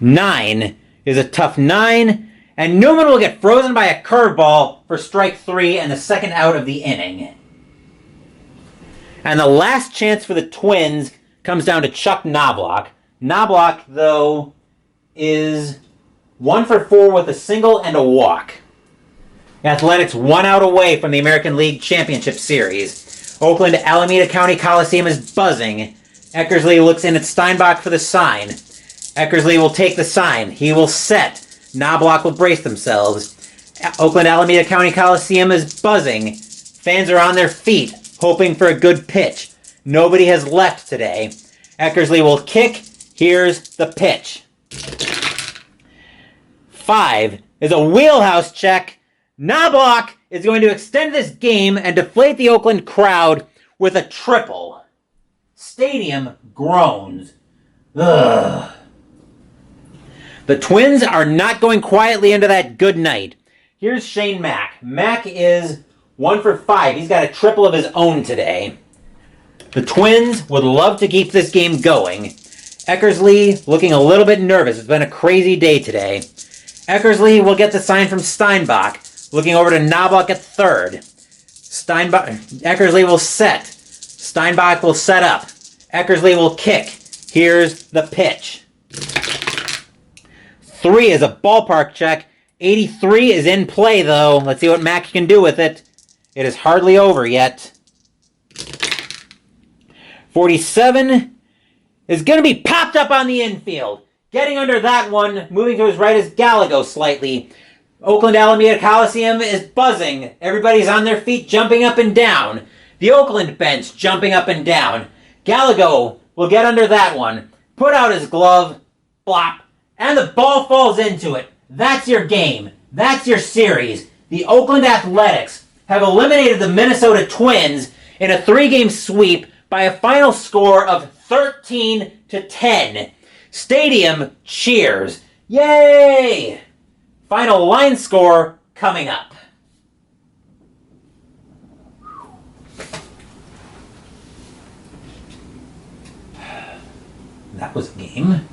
9 is a tough 9, and Newman will get frozen by a curveball for strike 3 and the second out of the inning. And the last chance for the Twins comes down to Chuck Knobloch. Knobloch, though, is 1 for 4 with a single and a walk. Athletics 1 out away from the American League Championship Series. Oakland Alameda County Coliseum is buzzing. Eckersley looks in at Steinbach for the sign. Eckersley will take the sign. He will set. Knobloch will brace themselves. Oakland Alameda County Coliseum is buzzing. Fans are on their feet, hoping for a good pitch. Nobody has left today. Eckersley will kick. Here's the pitch. 5 is a wheelhouse check. Knobloch is going to extend this game and deflate the Oakland crowd with a triple. Stadium groans. Ugh. The Twins are not going quietly into that good night. Here's Shane Mack. Mack is 1 for 5. He's got a triple of his own today. The Twins would love to keep this game going. Eckersley looking a little bit nervous. It's been a crazy day today. Eckersley will get the sign from Steinbach. Looking over to Knobloch at third. Eckersley will set. Steinbach will set up. Eckersley will kick. Here's the pitch. 3 is a ballpark check. 83 is in play, though. Let's see what Mack can do with it. It is hardly over yet. 47 is going to be popped up on the infield. Getting under that one, moving to his right is Gallego slightly. Oakland Alameda Coliseum is buzzing. Everybody's on their feet, jumping up and down. The Oakland bench jumping up and down. Gallego will get under that one. Put out his glove. Flop. And the ball falls into it. That's your game. That's your series. The Oakland Athletics have eliminated the Minnesota Twins in a 3-game sweep by a final score of 13-10. Stadium cheers. Yay! Final line score coming up. That was a game.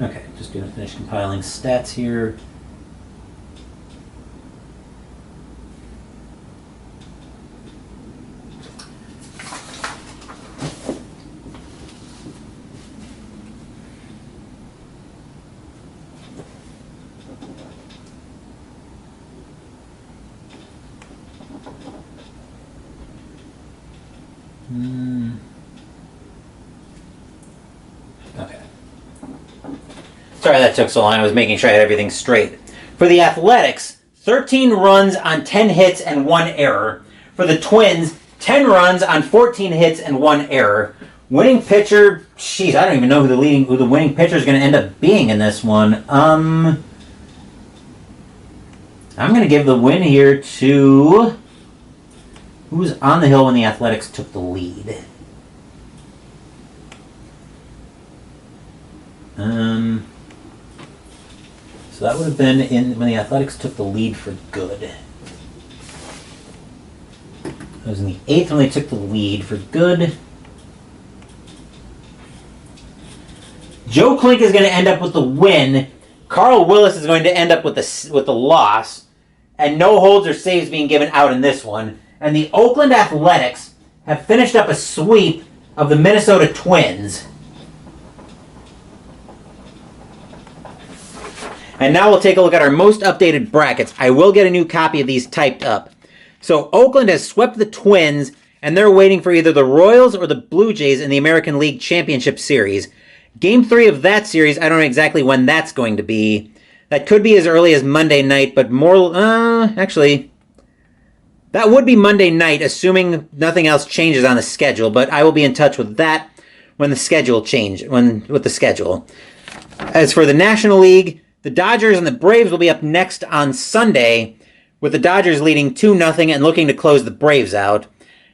Okay, just going to finish compiling stats here. Okay. Sorry that took so long. I was making sure I had everything straight. For the Athletics, 13 runs on 10 hits and 1 error. For the Twins, 10 runs on 14 hits and 1 error. Winning pitcher, I don't even know who the winning pitcher is going to end up being in this one. I'm going to give the win here to who was on the hill when the Athletics took the lead. So that would have been when the Athletics took the lead for good. It was in the 8th when they took the lead for good. Joe Klink is going to end up with the win. Carl Willis is going to end up with the loss. And no holds or saves being given out in this one. And the Oakland Athletics have finished up a sweep of the Minnesota Twins. And now we'll take a look at our most updated brackets. I will get a new copy of these typed up. So Oakland has swept the Twins, and they're waiting for either the Royals or the Blue Jays in the American League Championship Series. Game 3 of that series, I don't know exactly when that's going to be. That could be as early as Monday night, but actually, that would be Monday night, assuming nothing else changes on the schedule, but I will be in touch with that. when the schedule with the schedule. As for the National League, the Dodgers and the Braves will be up next on Sunday, with the Dodgers leading 2-0 and looking to close the Braves out.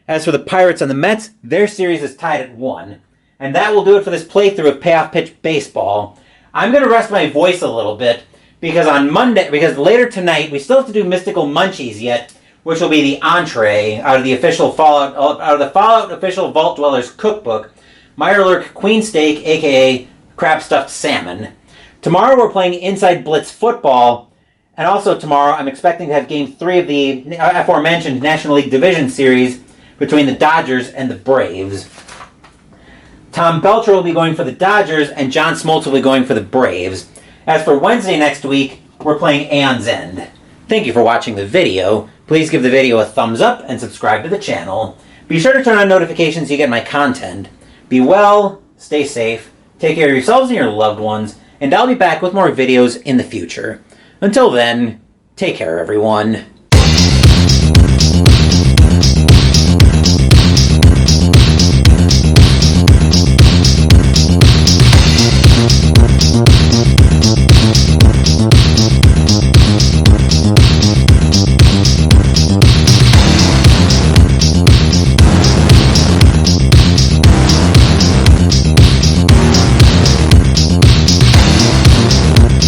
As for the Pirates and the Mets, their series is tied at 1. And that will do it for this playthrough of Payoff Pitch Baseball. I'm going to rest my voice a little bit because later tonight we still have to do Mystical Munchies yet, which will be the entree out of the Fallout official Vault Dwellers cookbook, Mirelurk Queen Steak, aka Crab Stuffed Salmon. Tomorrow we're playing Inside Blitz Football, and also tomorrow I'm expecting to have Game 3 of the aforementioned National League Division Series between the Dodgers and the Braves. Tom Belcher will be going for the Dodgers, and John Smoltz will be going for the Braves. As for Wednesday next week, we're playing Aeon's End. Thank you for watching the video. Please give the video a thumbs up and subscribe to the channel. Be sure to turn on notifications so you get my content. Be well, stay safe, take care of yourselves and your loved ones, and I'll be back with more videos in the future. Until then, take care everyone.